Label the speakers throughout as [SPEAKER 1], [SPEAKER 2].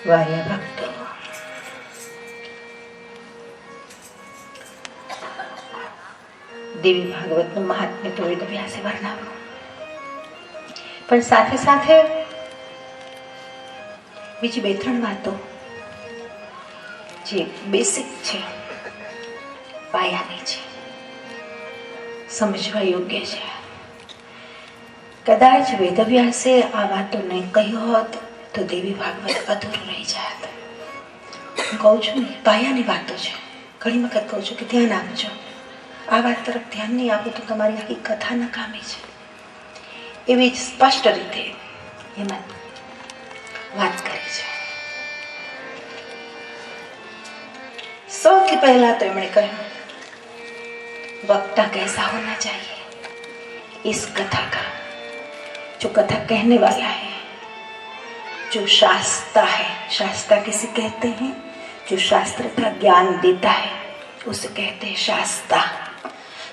[SPEAKER 1] વાર્યા ભક્તો, દેવી ભાગવતનું મહાત્મ્ય તો વેદવ્યાસે વર્ણવ્યું, પણ સાથે સાથે બીજી 2-3 વાતો જે બેસિક છે, પાયાની છે, સમજવા યોગ્ય છે. કદાચ વેદવ્યાસે આ વાતો નહીં કહી હોત તો દેવી ભાગવત અધૂરું રહી જાત. હું કહું છું ને, પાયાની વાતો છે. ઘણી વખત કહું છું કે ધ્યાન આપજો. આ વાત તરફ ધ્યાન નહીં આપો તો તમારી આખી કથા નકામી છે. એવી જ સ્પષ્ટ રીતે એમાં વાત કરી છે. સૌથી પહેલા તો એમણે કહ્યું, वक्ता कैसा होना चाहिए इस कथा का, जो कथा कहने वाला है, जो शास्ता है. शास्ता किसे कहते हैं? जो शास्त्र का ज्ञान देता है उसे कहते हैं शास्ता.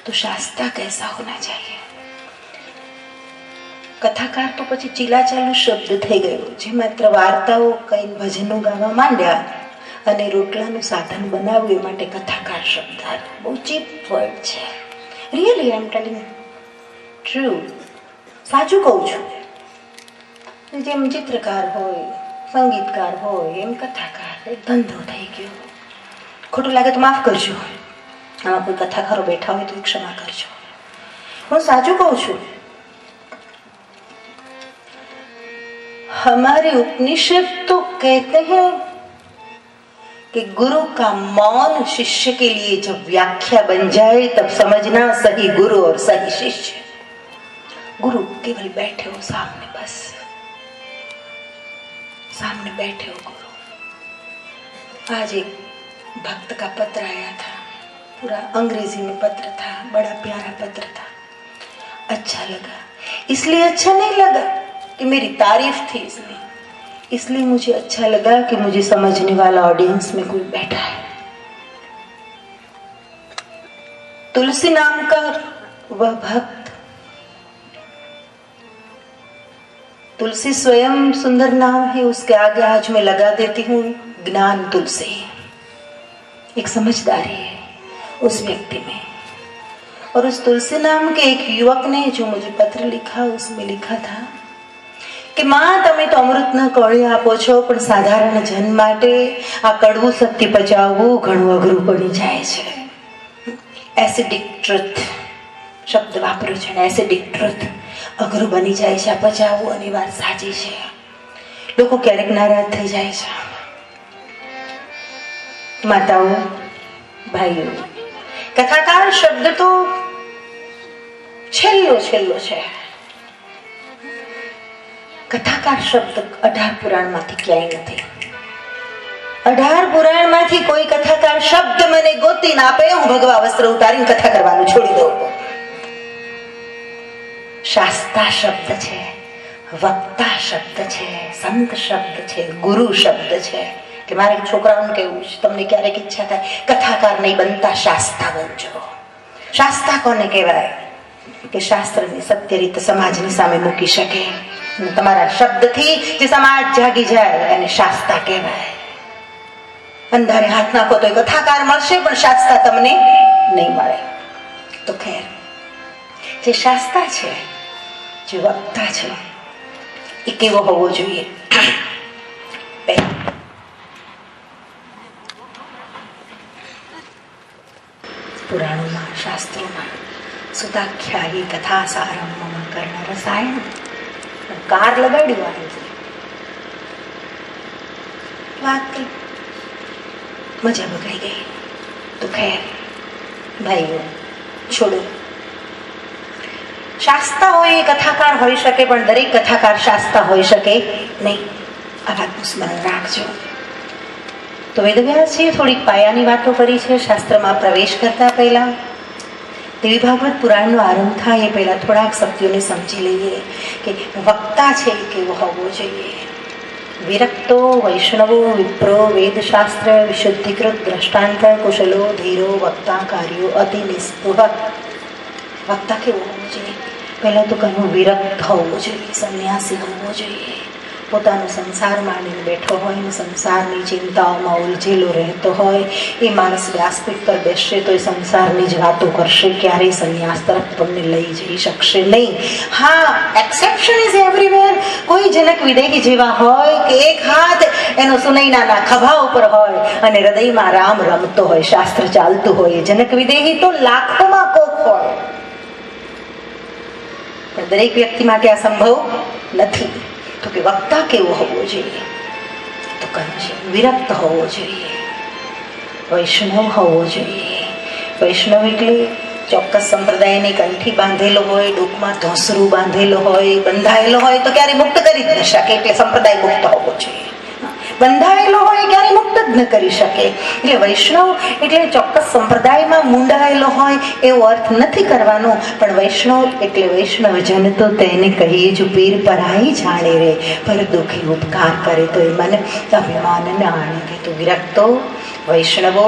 [SPEAKER 1] तो शास्ता कैसा होना चाहिए. कथाकार तो પછી ચીલાચાલુ શબ્દ થઈ ગયો છે. માત્ર વાર્તાઓ કઈ ભજનો ગાવા માંડ્યા અને રોટલાનું સાધન બનાવ્યું એ માટે કથાકાર શબ્દ બહુ ચીપ વર્ડ છે. રિયલી આઈ એમ ટેલિંગ ટ્રુ, સાચું કહું છું. જેમ ચિત્રકાર હોય, સંગીતકાર હોય, એમ કથાકાર એક ધંધો થઈ ગયો. ખોટું લાગે તો માફ કરજો. આમાં કોઈ કથાકારો બેઠા હોય તો ક્ષમા કરજો. હું સાચું કહું છું. हमारे उपनिषद तो कहते हैं कि गुरु का मौन शिष्य के लिए जब व्याख्या बन जाए तब समझना सही गुरु और सही शिष्य. गुरु केवल बैठे हो सामने, बस सामने बैठे हो गुरु. आज एक भक्त का पत्र आया था, पूरा अंग्रेजी में पत्र था, बड़ा प्यारा पत्र था. अच्छा लगा. इसलिए अच्छा नहीं लगा कि मेरी तारीफ थी, इसलिए मुझे अच्छा लगा कि मुझे समझने वाला ऑडियंस में कोई बैठा है. तुलसी नाम का वह भक्त, तुलसी स्वयं सुंदर नाम है, उसके आगे आज मैं लगा देती हूँ ज्ञान तुलसी. एक समझदारी है उस व्यक्ति में. और उस तुलसी नाम के एक युवक ने जो मुझे पत्र लिखा, उसमें लिखा था કે માં તમે તો અમૃતના કોળી આપો છો, પણ સાધારણ જન માટે આ કડવું સત્ય પચાવવું ઘણું અઘરું પડી જાય છે. એસિડિક ટ્રુથ શબ્દ વાપર્યો છે ને, એસિડિક ટ્રુથ અઘરું બની જાય છે આ પચાવવું, અને વાત સાચી છે. લોકો ક્યારેક નારાજ થઈ જાય છે. માતાઓ, ભાઈઓ, કથાકાર શબ્દ તો છેલ્લો છે. કથાકાર શબ્દ 18 પુરાણમાંથી ક્યાંય નથી. 18 પુરાણમાંથી કોઈ કથાકાર શબ્દ મને ગોતીને આપે, હું ભગવા વસ્ત્ર ઉતારીને કથા કરવાનું છોડી દઉં. શાસ્તા શબ્દ છે, વક્તા શબ્દ છે, સંત શબ્દ છે, ગુરુ શબ્દ છે. કે મારે છોકરાઓને કેવું છે, તમને ક્યારેક ઈચ્છા થાય કથાકાર નહીં બનતા, શાસ્તા બનજો. શાસ્તા કોને કહેવાય? કે શાસ્ત્રની સત્ય રીત સમાજની સામે મૂકી શકે. તમારા શબ્દથી જે સમાજ જાગી જાય એને શાસ્તા કહેવાય. અંધારે હાથ નાખો તો કથાકાર મળશે, પણ શાસ્તા તમને નહીં મળે. તો ખેર, જે શાસ્તા છે, જે વક્તા છે, એ કેવો હોવો જોઈએ? પુરાણોમાં, શાસ્ત્રોમાં સુદાખ્યાયી કથા સારમ મમ કર્ણ રસાયણ કાર લગાડ્યું આવે છે. વાત કઈ મજા બગડી ગઈ. તો ખેર ભાઈઓ, છોડો. શાસ્તા હોય એ કથાકાર હોઈ શકે, પણ દરેક કથાકાર શાસ્તા હોઈ શકે નહીં. આ વાતનું સ્મરણ રાખજો. તો વેદવ્યાસજીએ થોડીક પાયાની વાતો કરી છે. શાસ્ત્રમાં પ્રવેશ કરતા પહેલા, દેવી ભાગવત પુરાણનો આરંભ થાય એ પહેલા થોડાક સત્યોને સમજી લઈએ કે વક્તા છે એ કેવો હોવો જોઈએ. વિરક્તો વૈષ્ણવો વિપ્રો વેદશાસ્ત્ર વિશુદ્ધિકૃત દ્રષ્ટાંત કુશલો ધીરો વક્તા કાર્યો અતિ નિસ્પૃહ. વક્તા કેવો હોવો જોઈએ? પહેલા તો કહ્યું વિરક્ત હોવો જોઈએ, સંન્યાસી હોવો જોઈએ. પોતાનો સંસાર માંડીને બેઠો હોય ને સંસારની ચિંતાઓમાં ઉલझેલો રહેતો હોય એ માણસ વ્યાસપીઠ પર બેસશે તો એ સંસારની જ વાતો કરશે, ક્યારેય સંન્યાસ તરફ તમને લઈ જઈ શકશે નહીં. હા, એક્સેપ્શન ઇઝ એવરીવેર. કોઈ જનક વિદેહી જેવા હોય કે એક હાથ એનો સુનૈનાના ખભા ઉપર હોય અને હૃદયમાં રામ રમતો હોય, શાસ્ત્ર ચાલતું હોય. જનક વિદેહી તો લાખોમાં કોક હોય, પણ દરેક વ્યક્તિ માટે આ સંભવ નથી. તો કે વક્તા કેવો હોવો જોઈએ? તો કહે છે વિરક્ત હોવો જોઈએ, વૈષ્ણવ હોવો જોઈએ. વૈષ્ણવ એટલે ચોક્કસ સંપ્રદાયની કંઠી બાંધેલો હોય, ડોકમાં ધોસરું બાંધેલો હોય, બંધાયેલો હોય તો ક્યારે મુક્ત કરી જ ન શકે, એટલે સંપ્રદાય મુક્ત હોવો જોઈએ. બંધાયેલો હોય ક્યારે મુક્ત જ ન કરી શકે. એટલે વૈષ્ણવ એટલે ચોક્કસ સંપ્રદાયમાં મૂંડાયેલો હોય એવો અર્થ નથી કરવાનો, પણ વૈષ્ણવ એટલે વૈષ્ણવ જન તો તેને કહીએ જો પીર પરાઈ જાણે રે, પર દુઃખી ઉપકાર કરે તો એ મન અભિમાન ન આણે. તો વિરક્તો વૈષ્ણવો,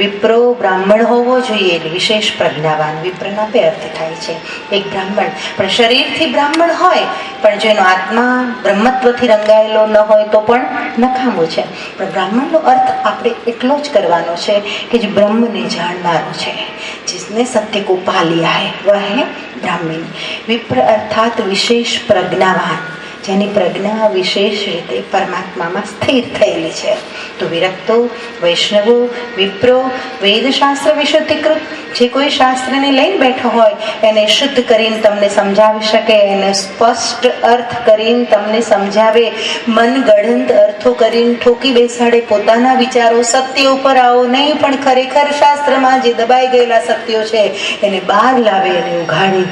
[SPEAKER 1] વિપ્રો બ્રાહ્મણ હોવો જોઈએ, એટલે વિશેષ પ્રજ્ઞાવાન. વિપ્રના બે અર્થ થાય છે. એક બ્રાહ્મણ, પણ શરીરથી બ્રાહ્મણ હોય, પણ જેનો આત્મા બ્રહ્મત્વથી રંગાયેલો ન હોય તો પણ નકામો છે. પણ બ્રાહ્મણનો અર્થ આપણે એટલો જ કરવાનો છે કે જે બ્રહ્મને જાણનારો છે, जिसने सत्य को पा लिया है वह है ब्राह्मण. विप्र अर्थात विशेष प्रज्ञावान. જેની પ્રજ્ઞા વિશેષ રીતે પરમાત્મામાં સ્થિર થયેલી છે. તો વિરક્તો, વૈષ્ણવો, વિપ્રો, વેદશાસ્ત્ર વિશુદ્ધિકૃત, જે કોઈ શાસ્ત્રને લઈને બેઠો હોય એને શુદ્ધ કરીને તમને સમજાવી શકે, એને સ્પષ્ટ અર્થ કરીને તમને સમજાવે, મન ગઢંત અર્થો કરીને ઠોકી બેસાડે, પોતાના વિચારો સત્ય ઉપર આવો નહીં પણ ખરેખર શાસ્ત્રમાં જે દબાઈ ગયેલા સત્યો છે એને બહાર લાવે અને ઉઘાડે,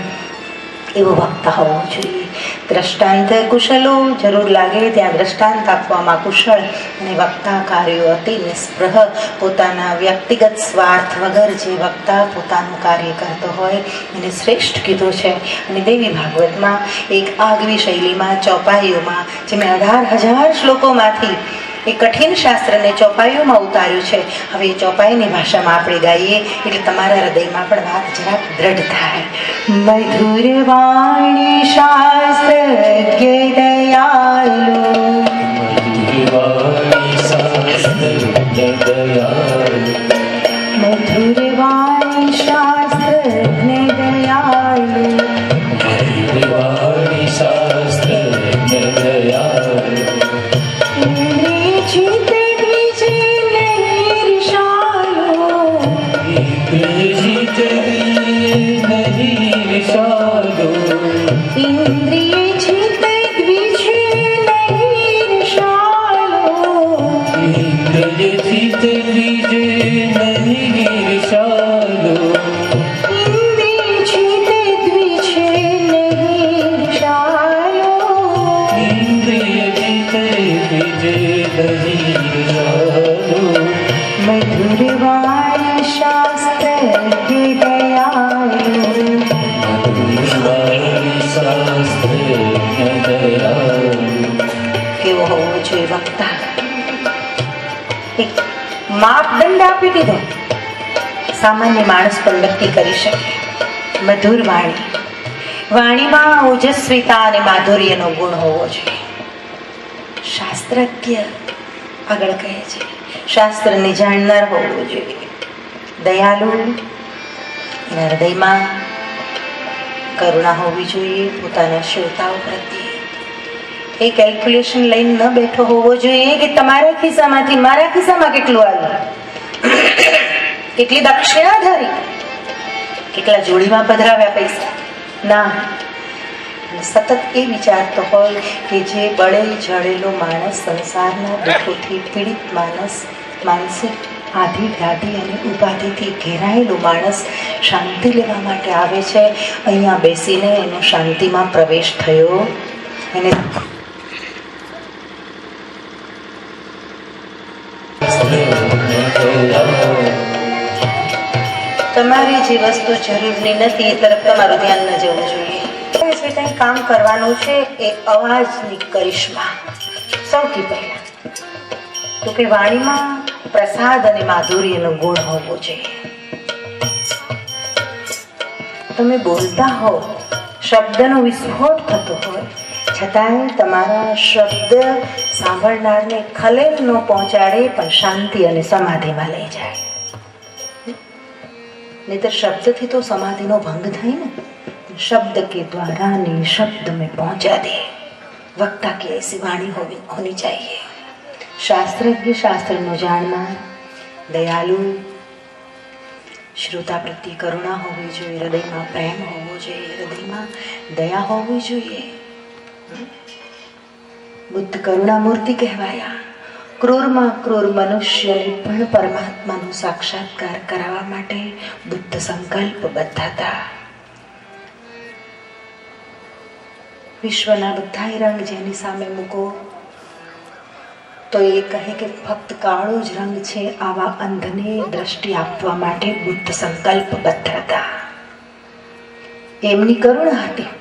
[SPEAKER 1] એવો વક્તા હોવો જોઈએ. દ્રષ્ટાંત કુશલો, જરૂર લાગે ત્યાં દ્રષ્ટાંત આપવામાં કુશળ, અને વક્તા કાર્યો અતિ નિસ્પૃહ, પોતાના વ્યક્તિગત સ્વાર્થ વગર જે વક્તા પોતાનું કાર્ય કરતો હોય એને શ્રેષ્ઠ કીધું છે. અને દેવી ભાગવતમાં એક આગવી શૈલીમાં ચોપાઈઓમાં, જે મેં 18,000 શ્લોકોમાંથી એ કઠિન શાસ્ત્રને ચોપાઈઓમાં ઉતાર્યું છે. હવે એ ચોપાઈની ભાષામાં આપણે ગાઈએ એટલે તમારા હૃદયમાં પણ વાત જરાક દ્રઢ થાય. મધુર વાણી શાસ્ત્ર દયાલુ, મધુર વાણી શાસ્ત્ર દયાલુ, કેવો હોવો જોઈએ વક્તા? એક માપદંડ આપી દીધો, સામાન્ય માણસ પણ નક્કી કરી શકે. મધુર વાણી, વાણીમાં ઓજસ્વીતા અને માધુર્યનો ગુણ હોવો જોઈએ. શાસ્ત્રજ્ઞ આગળ કહે છે, શાસ્ત્રને જાણનાર હોવો જોઈએ. દયાળુ, એના હૃદયમાં કરુણા હોવી જોઈએ પોતાના શ્રોતાઓ પ્રત્યે. એ કેલ્ક્યુલેશન લઈને ન બેઠો હોવો જોઈએ કે તમારા ખિસ્સામાંથી મારા ખિસ્સામાં કેટલું આવ્યું, કેટલી દક્ષિણા ધરી, કેટલા જોડીમાં પધરાવ્યા પૈસા. ના, સતત એ વિચારતો હોય કે જે બળે જળેલો માણસ, સંસારના દુઃખોથી પીડિત માણસ, માનસિક આધિ વ્યાધિ અને ઉપાધિથી ઘેરાયેલો માણસ શાંતિ લેવા માટે આવે છે, અહીંયા બેસીને એનો શાંતિમાં પ્રવેશ થયો, એને તમારી જે વસ્તુ જરૂરની નથી એ તરફ તમારું ધ્યાન ન જવું જોઈએ. જે કંઈ કામ કરવાનું છે એ અવાજની કરિશ્મા સૌથી પહેલા તો કે વાણીમાં પ્રસાદ અને માધુર્યનો ગુણ હોવો જોઈએ. તમે બોલતા હો, શબ્દનો વિસ્ફોટ થતો હોય, છતાંય તમારા શબ્દ સાંભળનારને ખલેલ ન પહોંચાડે પણ શાંતિ અને સમાધિમાં લઈ જાય. નહીતર શબ્દથી તો સમાધિનો ભંગ થાય ને. शब्द के द्वारा निशब्द में पहुंचा दे, वक्ता की ऐसी वाणी होनी चाहिए. शास्त्रज्ञ शास्त्र नो जानना, दयालु, श्रोता प्रत्ये करुणा होवी જોઈએ, હૃદયમાં પ્રેમ હોવો જોઈએ, હૃદયમાં દયા હોવી જોઈએ. બુદ્ધ કરુણા મૂર્તિ કહેવાયા. ક્રૂરમાં ક્રૂર મનુષ્યને પણ પરમાત્માનો સાક્ષાત્કાર કરાવવા માટે બુદ્ધ સંકલ્પબદ્ધ હતા. વિશ્વના બધા રંગ જેની સામે મૂકો તો એ કહે કે ફક્ત કાળો જ રંગ છે, આવા અંધને દ્રષ્ટિ આપવા માટે બુદ્ધ સંકલ્પબદ્ધ હતા. એમની કરુણા હતી,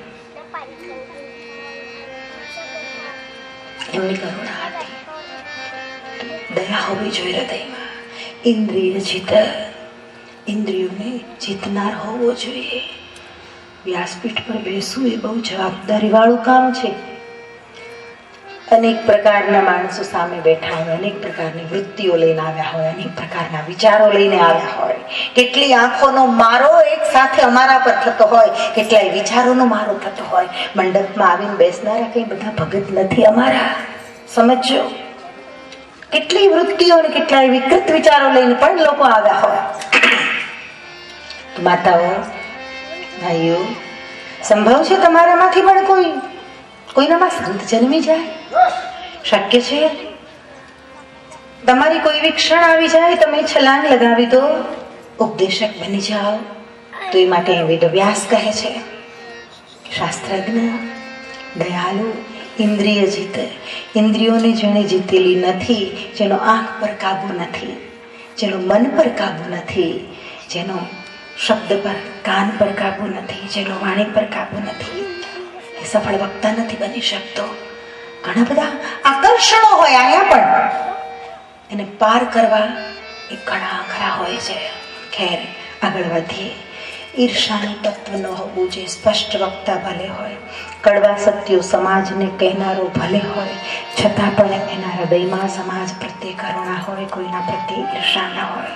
[SPEAKER 1] એમની કરુણા હતી. દયા હોવી જોઈએ હૃદયમાં. ઇન્દ્રિય જીત, ઇન્દ્રિયોને જીતનાર હોવો જોઈએ. વ્યાસપીઠ પર બેસવું એ બહુ જવાબદારી વાળું કામ છે. અનેક પ્રકારના માણસો સામે બેઠા હોય, અનેક પ્રકારની વૃત્તિઓ લઈને આવ્યા હોય, અનેક પ્રકારના વિચારો લઈને આવ્યા હોય. કેટલી આંખોનો મારો એક સાથે અમારા પર થતો હોય, કેટલાય વિચારોનો મારો થતો હોય. મંડપમાં આવીને બેસનારા કઈ બધા ભગત નથી અમારા, સમજો. કેટલી વૃત્તિઓ અને કેટલાય વિકૃત વિચારો લઈને પણ લોકો આવ્યા હોય. માતાઓ, ભાઈઓ, સંભવ છે તમારામાંથી પણ કોઈનામાં સંત જન્મી જાય? શક્ય છે? તમારી કોઈ વિક્ષણ આવી જાય, તમે છલાંગ લગાવી દો, ઉપદેશક બની જાઓ. તો એ માટે વેદવ્યાસ કહે છે, શાસ્ત્રજ્ઞ, દયાલુ, ઇન્દ્રિય જીત. ઇન્દ્રિયોને જેણે જીતેલી નથી, જેનો આંખ પર કાબુ નથી, જેનો મન પર કાબુ નથી, જેનો શબ્દ પર, કાન પર કાબુ નથી, જેનો વાણી પર કાબુ નથી, એ સફળ વક્તા નથી બની શકતો. ઘણા બધા આકર્ષણો હોય અહીંયા, પણ એને પાર કરવા એ ઘણા અઘરા હોય છે. ખેર, આગળ વધીએ. ઈર્ષાનું તત્વ ન હોવું જોઈએ. સ્પષ્ટ વક્તા ભલે હોય, કડવા સત્યો સમાજને કહેનારો ભલે હોય, છતાં પણ એના હૃદયમાં સમાજ પ્રત્યે કરુણા હોય, કોઈના પ્રત્યે ઈર્ષા ન હોય.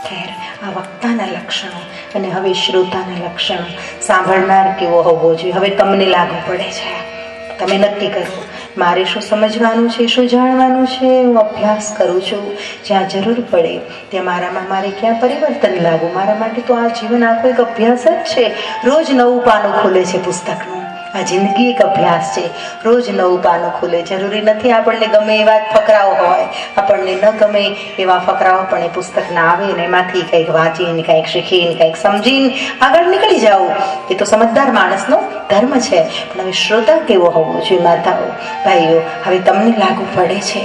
[SPEAKER 1] ખેર, આ વક્તાના લક્ષણો. અને હવે શ્રોતાના લક્ષણો. સાંભળનાર કેવો હોવો જોઈએ, હવે તમને લાગુ પડે છે. તમે નક્કી કરો, મારે શું સમજવાનું છે, શું જાણવાનું છે. હું અભ્યાસ કરું છું, જ્યાં જરૂર પડે ત્યાં મારે ક્યાં પરિવર્તન લાવવું. મારા માટે તો આ જીવન આખો એક અભ્યાસ જ છે. રોજ નવું પાનું ખુલે છે પુસ્તકનું. આ જિંદગી એક અભ્યાસ છે. રોજ નવું પાનું ખુલે. જરૂરી નથી આપણને ગમે એવા ફકરાઓ હોય, આપણને ન ગમે એવા ફકરાઓ પણ એ પુસ્તકના આવે ને એમાંથી કંઈક વાંચીને, કંઈક શીખીને, કંઈક સમજીને આગળ નીકળી જાઓ. એ તો સમજદાર માણસનો ધર્મ છે. પણ હવે શ્રોતા કેવો હોવો જોઈએ? માતાઓ, ભાઈઓ, હવે તમને લાગુ પડે છે.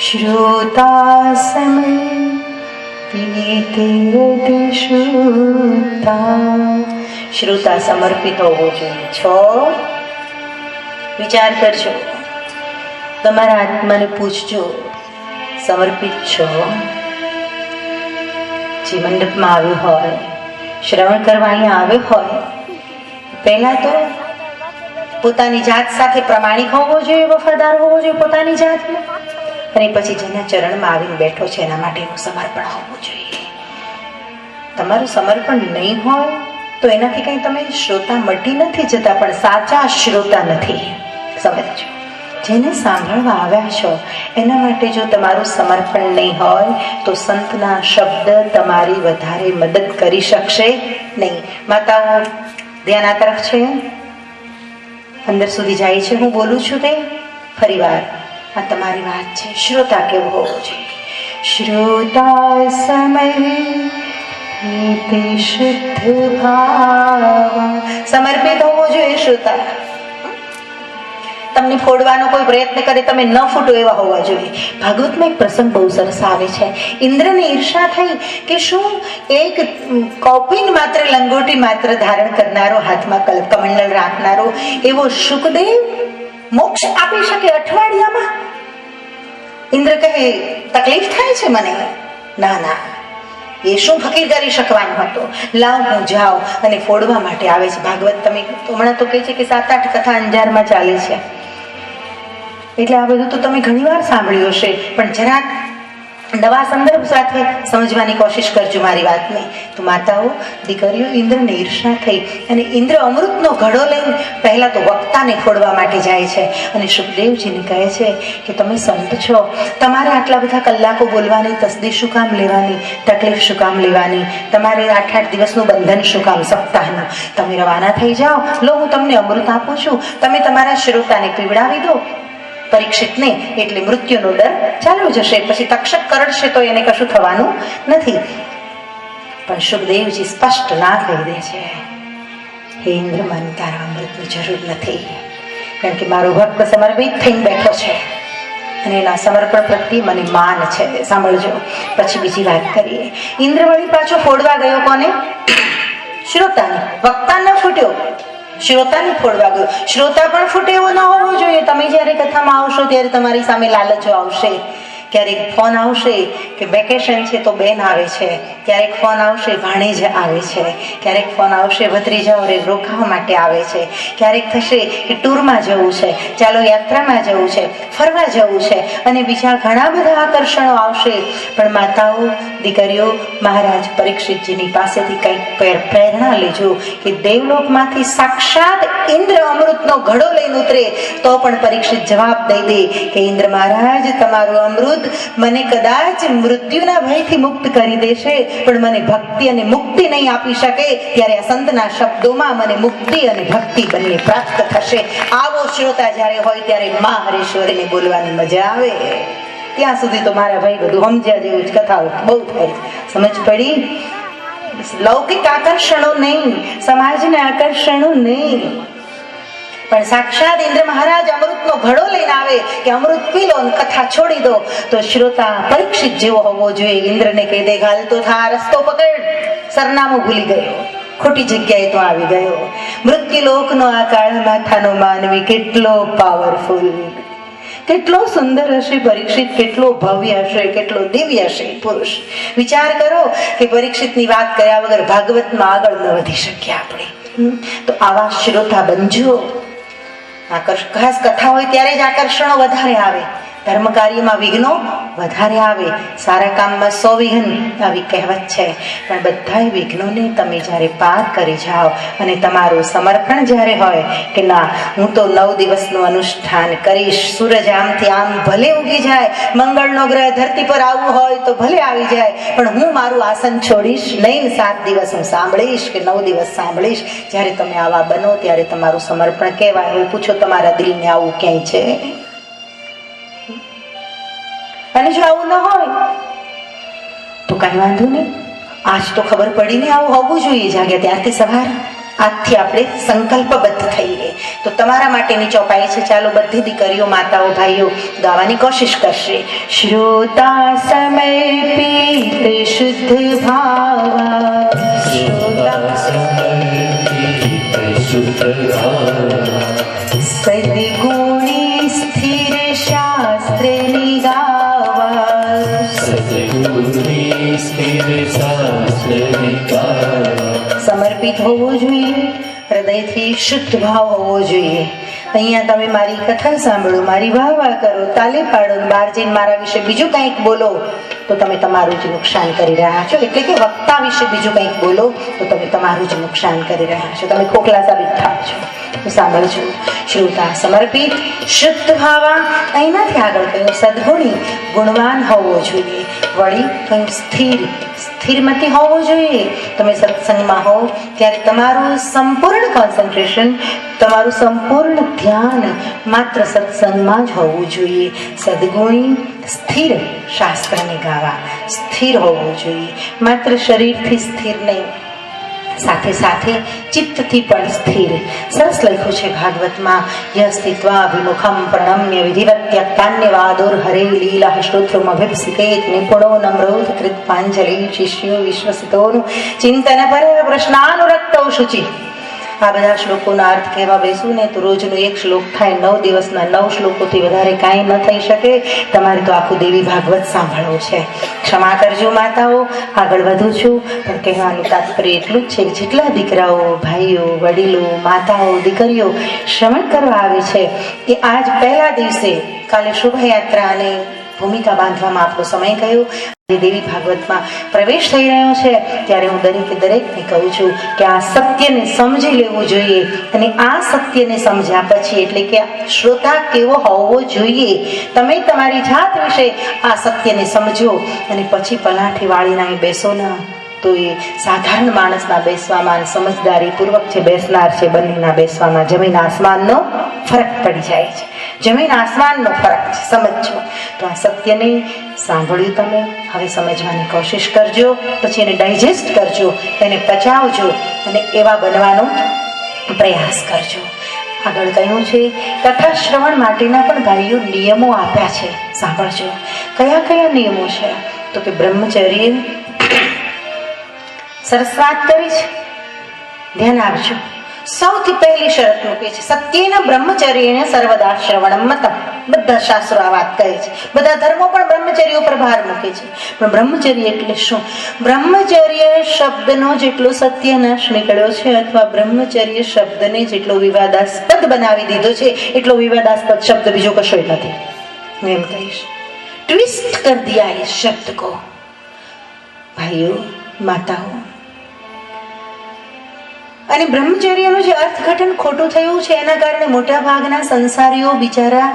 [SPEAKER 1] શ્રોતા શ્રોતા સમર્પિત હોવો જોઈએ. છો વિચાર કરજો, તમારા આત્માને પૂછજો, સમર્પિત છો? જે મંડપમાં આવ્યો હોય, શ્રવણ કરવા અહીંયા આવ્યો હોય, પહેલા તો પોતાની જાત સાથે પ્રમાણિક હોવો જોઈએ, વફાદાર હોવો જોઈએ પોતાની જાતને. અને પછી જેના ચરણમાં આવીને બેઠો છે એના માટેનું સમર્પણ હોવું જોઈએ. તમારું સમર્પણ નહીં હોય તો એનાથી કંઈ તમે શ્રોતા મટી નથી જતા, પણ સાચા શ્રોતા નથી. સમજો, જેને સાંભળવા આવ્યા છો એના માટે જો તમારું સમર્પણ નહીં હોય તો સંતના શબ્દ તમારી વધારે મદદ કરી શકશે નહીં. માતાઓ, ધ્યાન આ તરફ છે, અંદર સુધી જાય છે. હું બોલું છું તે ફરીવાર, આ તમારી વાત છે. શ્રોતા કેવો હોવો જોઈએ? શ્રોતા શુદ્ધ ભાવ, સમર્પિત હોવો જોઈએ શ્રોતા. તમને ફોડવાનો કોઈ પ્રયત્ન કરે, તમે ન ફૂટો એવા હોવા જોઈએ. ભાગવતમાં એક પ્રસંગ બહુ સરસ આવે છે. ઇન્દ્રને ઈર્ષા થઈ કે શું એક કૌપિન માત્ર, લંગોટી માત્ર ધારણ કરનારો, હાથમાં કમંડલ રાખનારો એવો શુકદેવ મોક્ષ આપી શકે અઠવાડિયામાં? ઇન્દ્ર કહે, તકલીફ થાય છે મને. ના ના, એ શું ફકીર કરી શકવાનો હતો? લાવ, હું જાઓ. અને ફોડવા માટે આવે છે. ભાગવત તમે હમણાં તો કહે છે કે 7-8 કથા અંજારમાં ચાલે છે, એટલે આ બધું તો તમે ઘણી વાર સાંભળ્યું હશે, પણ જરાક નવા સંદર્ભ સાથે સમજવાની કોશિશ કરજો મારી વાતને. તો માતાઓ, દીકરીઓ, ઇન્દ્રને ઈર્ષા થઈ અને ઇન્દ્ર અમૃતનો ઘડો લઈને પહેલા તો વક્તાને ફોડવા માટે જાય છે. અને સુખદેવજીને કહે છે કે તમે સંત છો, તમારે આટલા બધા કલાકો બોલવાની તસદી શું કામ લેવાની, તકલીફ શું કામ લેવાની, તમારે 8-8 દિવસનું બંધન શું કામ, સપ્તાહનું? તમે રવાના થઈ જાઓ. લો, હું તમને અમૃત આપું છું, તમે તમારા શ્રોતાને પીવડાવી દો. પરીક્ષિતને એટલે મૃત્યુનો ડર ચાલુ જશે. પછી તક્ષક કરડશે તો એને કશું થવાનું નથી. પણ સુખદેવજી સ્પષ્ટ ના કહી દે છે, હે ઇન્દ્ર, મને તારા અમૃતની જરૂર નથી, કારણ કે મારો ભક્ત સમર્પિત થઈને બેઠો છે અને એના સમર્પણ પ્રત્યે મને માન છે. સાંભળજો, પછી બીજી વાત કરીએ. ઇન્દ્ર વળી પાછો ફોડવા ગયો કોને? શ્રોતાને. વક્તા ન ફૂટ્યો, શ્રોતાને ફોડવા ગયો. શ્રોતા પણ ફૂટે એવો ન હોવો જોઈએ. તમે જ્યારે કથામાં આવશો ત્યારે તમારી સામે લાલચો આવશે ક્યારેક ફોન આવશે કે વેકેશન છે તો બેન આવે છે, ક્યારેક ફોન આવશે ભાણેજ આવે છે, ક્યારેક ફોન આવશે ભત્રીજાઓ રે રોકાવા માટે આવે છે, ક્યારેક થશે કે ટૂરમાં જવું છે, ચાલો યાત્રામાં જવું છે, ફરવા જવું છે, અને બીજા ઘણા બધા આકર્ષણો આવશે. પણ માતાઓ, દીકરીઓ, મહારાજ પરીક્ષિતજીની પાસેથી કંઈક પ્રેરણા લેજો કે દેવલોકમાંથી સાક્ષાત ઇન્દ્ર અમૃતનો ઘડો લઈને ઉતરે તો પણ પરીક્ષિત જવાબ દઈ દે કે ઇન્દ્ર મહારાજ, તમારું અમૃત મને કદાચ મૃત્યુના ભયથી મુક્ત કરી દેશે, પણ મને ભક્તિ અને મુક્તિ નહીં આપી શકે. ત્યારે આ સંતના શબ્દોમાં મને મુક્તિ અને ભક્તિ બંને પ્રાપ્ત થશે. આવો શ્રોતા જ્યારે હોય ત્યારે મા હરેશ્વરીને બોલવાની મજા આવે. ત્યાં સુધી તો મારા ભાઈ બધું સમજ્યા જેવું જ કથાઓ બહુ થાય. સમજ પડી? લૌકિક આકર્ષણો નહીં, સમાજના આકર્ષણો નહીં, પણ સાક્ષાત ઇન્દ્ર મહારાજ અમૃતનો ઘડો લઈને આવે કે અમૃત પી લો અને કથા છોડી દો, તો શ્રોતા પરીક્ષિત જેવો હોવો જોઈએ. ઇન્દ્રને કહી દે હાલતો થા, રસ્તો પકડ, સરનામું ભૂલી ગયો, ખોટી જગ્યાએ તો આવી ગયો. મૃત્યુલોકનો આ કાળા માથાનો માનવી કેટલો પાવરફુલ, કેટલો સુંદર હશે પરીક્ષિત, કેટલો ભવ્ય હશે, કેટલો દિવ્ય હશે પુરુષ. વિચાર કરો કે પરીક્ષિતની વાત કર્યા વગર ભાગવતમાં આગળ ન વધી શક્યા આપણે. તો આવા શ્રોતા બનજો. ખાસ કથા હોય ત્યારે જ આકર્ષણો વધારે આવે, ધર્મ કાર્યમાં વિઘ્નો વધારે આવે, સારા કામમાં 100 વિઘ્ન આવી કહેવત છે. પણ બધા વિઘ્નોને તમે જ્યારે પાર કરી જાઓ અને તમારું સમર્પણ જ્યારે હોય કે ના, હું તો 9 દિવસનું અનુષ્ઠાન કરીશ, સૂરજ આમથી આમ ભલે ઉગી જાય, મંગળનો ગ્રહ ધરતી પર આવવું હોય તો ભલે આવી જાય, પણ હું મારું આસન છોડીશ નહીં. 7 દિવસ હું સાંભળીશ કે 9 દિવસ સાંભળીશ. જ્યારે તમે આવા બનો ત્યારે તમારું સમર્પણ કહેવાય. હવે પૂછો, તમારા દિલને આવું ક્યાંય છે? અને જો આવું ન હોય તો કઈ વાંધો નહીં, આજ તો ખબર પડી ને આવું હોવું જોઈએ. જાગ્યા ત્યારથી સવાર, આજથી આપણે સંકલ્પબદ્ધ થઈએ. તો તમારા માટેની ચોપાઈ છે. ચાલો બધી દીકરીઓ, માતાઓ, ભાઈઓ ગાવાની કોશિશ કરશે. શ્રોતા સમર્પિત શુદ્ધ ભાવા, સદગુણી સ્થિર શાસ્ત્ર સમર્પિત હોવો જોઈએ, હૃદયથી શુદ્ધ ભાવ હોવો જોઈએ. અહીંયા તમે મારી કથા સાંભળો, મારી વાહ વાહ કરો, તાલી પાડો, બહાર જઈને મારા વિશે બીજું કંઈક બોલો તો તમે તમારું જ નુકસાન કરી રહ્યા છો. એટલે કે વક્તા વિશે બીજું કંઈક બોલો તો તમે તમારું જ નુકસાન કરી રહ્યા છો, તમે ખોખલા સાબિત થાવ છો. સાંભળજો. શ્રોતા સમર્પિત શુદ્ધ ભાવા, અહીંયાથી આગળ કહ્યું સદગુણી, ગુણવાન હોવો જોઈએ. વળી કહ્યું સ્થિર, સ્થિરમતી હોવો જોઈએ. તમે સત્સંગમાં હો ત્યારે તમારું સંપૂર્ણ કોન્સન્ટ્રેશન, તમારું સંપૂર્ણ ધ્યાન માત્ર સત્સંગમાં જ હોવું જોઈએ. સદગુણી, સ્થિર, શાસ્ત્રને ગાવા, સ્થિર હોવું જોઈએ. માત્ર શરીરથી સ્થિર નહીં, સાથે સાથે ચિત્તથી પણ સ્થિર. સરસ લખ્યું છે ભાગવતમાં, યસ્તિત્વાભિમુખમ પ્રણમ્ય વિધિવત ત્યક્તાન્યવાદોર હરે લીલા શ્રોત્રમભિપ્સિતેત નિપુણો નમ્રોધ કૃત્પાંજલિ શિષ્યો વિશ્વસિતોનું ચિંતન પર પ્રશ્નાનુરક્તૌ શુચિ. આ બધા શ્લોકોના અર્થ કહેવા બેસું ને તો રોજનો 1 શ્લોક થાય. 9 દિવસના 9 શ્લોકોથી વધારે કાંઈ ન થઈ શકે. તમારે તો આખું દેવી ભાગવત સાંભળવું છે. ક્ષમા કરજો માતાઓ, આગળ વધું છું, પણ કહેવાનું તાત્પર્ય એટલું જ છે કે જેટલા દીકરાઓ, ભાઈઓ, વડીલો, માતાઓ, દીકરીઓ શ્રવણ કરવા આવે છે કે આજ પહેલા દિવસે, કાલે શોભાયાત્રા અને ભૂમિકા બાંધવામાં આપણો સમય ગયો. દેવી ભાગવતમાં પ્રવેશ થઈ રહ્યો છે ત્યારે હું દરેકે દરેકને કહું છું કે આ સત્યને સમજી લેવું જોઈએ. અને આ સત્યને સમજ્યા પછી, એટલે કે શ્રોતા કેવો હોવો જોઈએ, તમે તમારી જાત વિશે આ સત્યને સમજો અને પછી પલાઠી વાળીને બેસો ના, તો એ સાધારણ માણસના બેસવામાં, સમજદારી પૂર્વક જે બેસનાર છે બંનેના બેસવામાં જમીન આસમાનનો ફરક પડી જાય છે. જમીન આસમાનનો ફરક છે, સમજો. તો આ સત્યને સાંભળ્યું તમે, હવે સમજવાની કોશિશ કરજો, પછી એને ડાયજેસ્ટ કરજો, એને પચાવજો અને એવા બનવાનો પ્રયાસ કરજો. આગળ કહ્યું છે કથા શ્રવણ માટેના પણ ભાઈઓ નિયમો આપ્યા છે, સાંભળજો. કયા કયા નિયમો છે? તો કે બ્રહ્મચર્ય, સરસ વાત કરી છે, ધ્યાન આપજો. સૌથી પહેલી શરત મૂકે છે સત્યેન બ્રહ્મચર્યેણ સર્વદા શ્રવણમ મતમ. બધા શાસ્ત્રો આ વાત કહે છે, બધા ધર્મો પણ બ્રહ્મચર્ય ઉપર ભાર મૂકે છે. પણ બ્રહ્મચર્ય એટલે શું? બ્રહ્મચર્ય શબ્દનો જેટલો સત્યનાશ નીકળ્યો છે અથવા બ્રહ્મચર્ય શબ્દને જેટલો વિવાદાસ્પદ બનાવી દીધો છે એટલો વિવાદાસ્પદ શબ્દ બીજો કશો નથી. હું એમ કહીશ, ટ્વિસ્ટ કર દિયા ઇસ શબ્દ કો. ભાઈઓ, માતાઓ, અને બ્રહ્મચર્યનું જે અર્થઘટન ખોટું થયું છે એના કારણે મોટા ભાગના સંસારીઓ બિચારા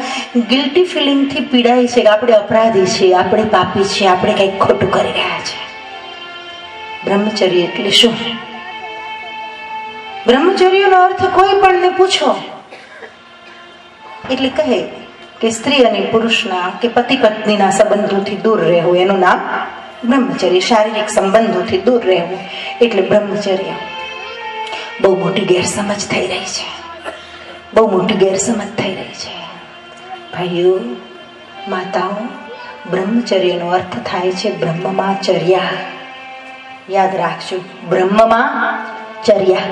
[SPEAKER 1] ગિલ્ટી ફિલિંગથી પીડાય છે કે આપણે અપરાધી છીએ, આપણે પાપી છીએ, આપણે કંઈક ખોટું કરી રહ્યા છે. બ્રહ્મચર્ય એટલે શું? બ્રહ્મચર્યનો અર્થ કોઈ પણને પૂછો એટલે કહે કે સ્ત્રી અને પુરુષના કે પતિ પત્નીના સંબંધોથી દૂર રહેવું, એનું નામ બ્રહ્મચર્ય. શારીરિક સંબંધોથી દૂર રહેવું એટલે બ્રહ્મચર્ય. બહુ મોટી ગેરસમજ થઈ રહી છે, બહુ મોટી ગેરસમજ થઈ રહી છે. ભાઈઓ, માતાઓ, બ્રહ્મચર્યનો અર્થ થાય છે બ્રહ્મમાં ચર્યા. યાદ રાખજો, બ્રહ્મમાં ચર્યા.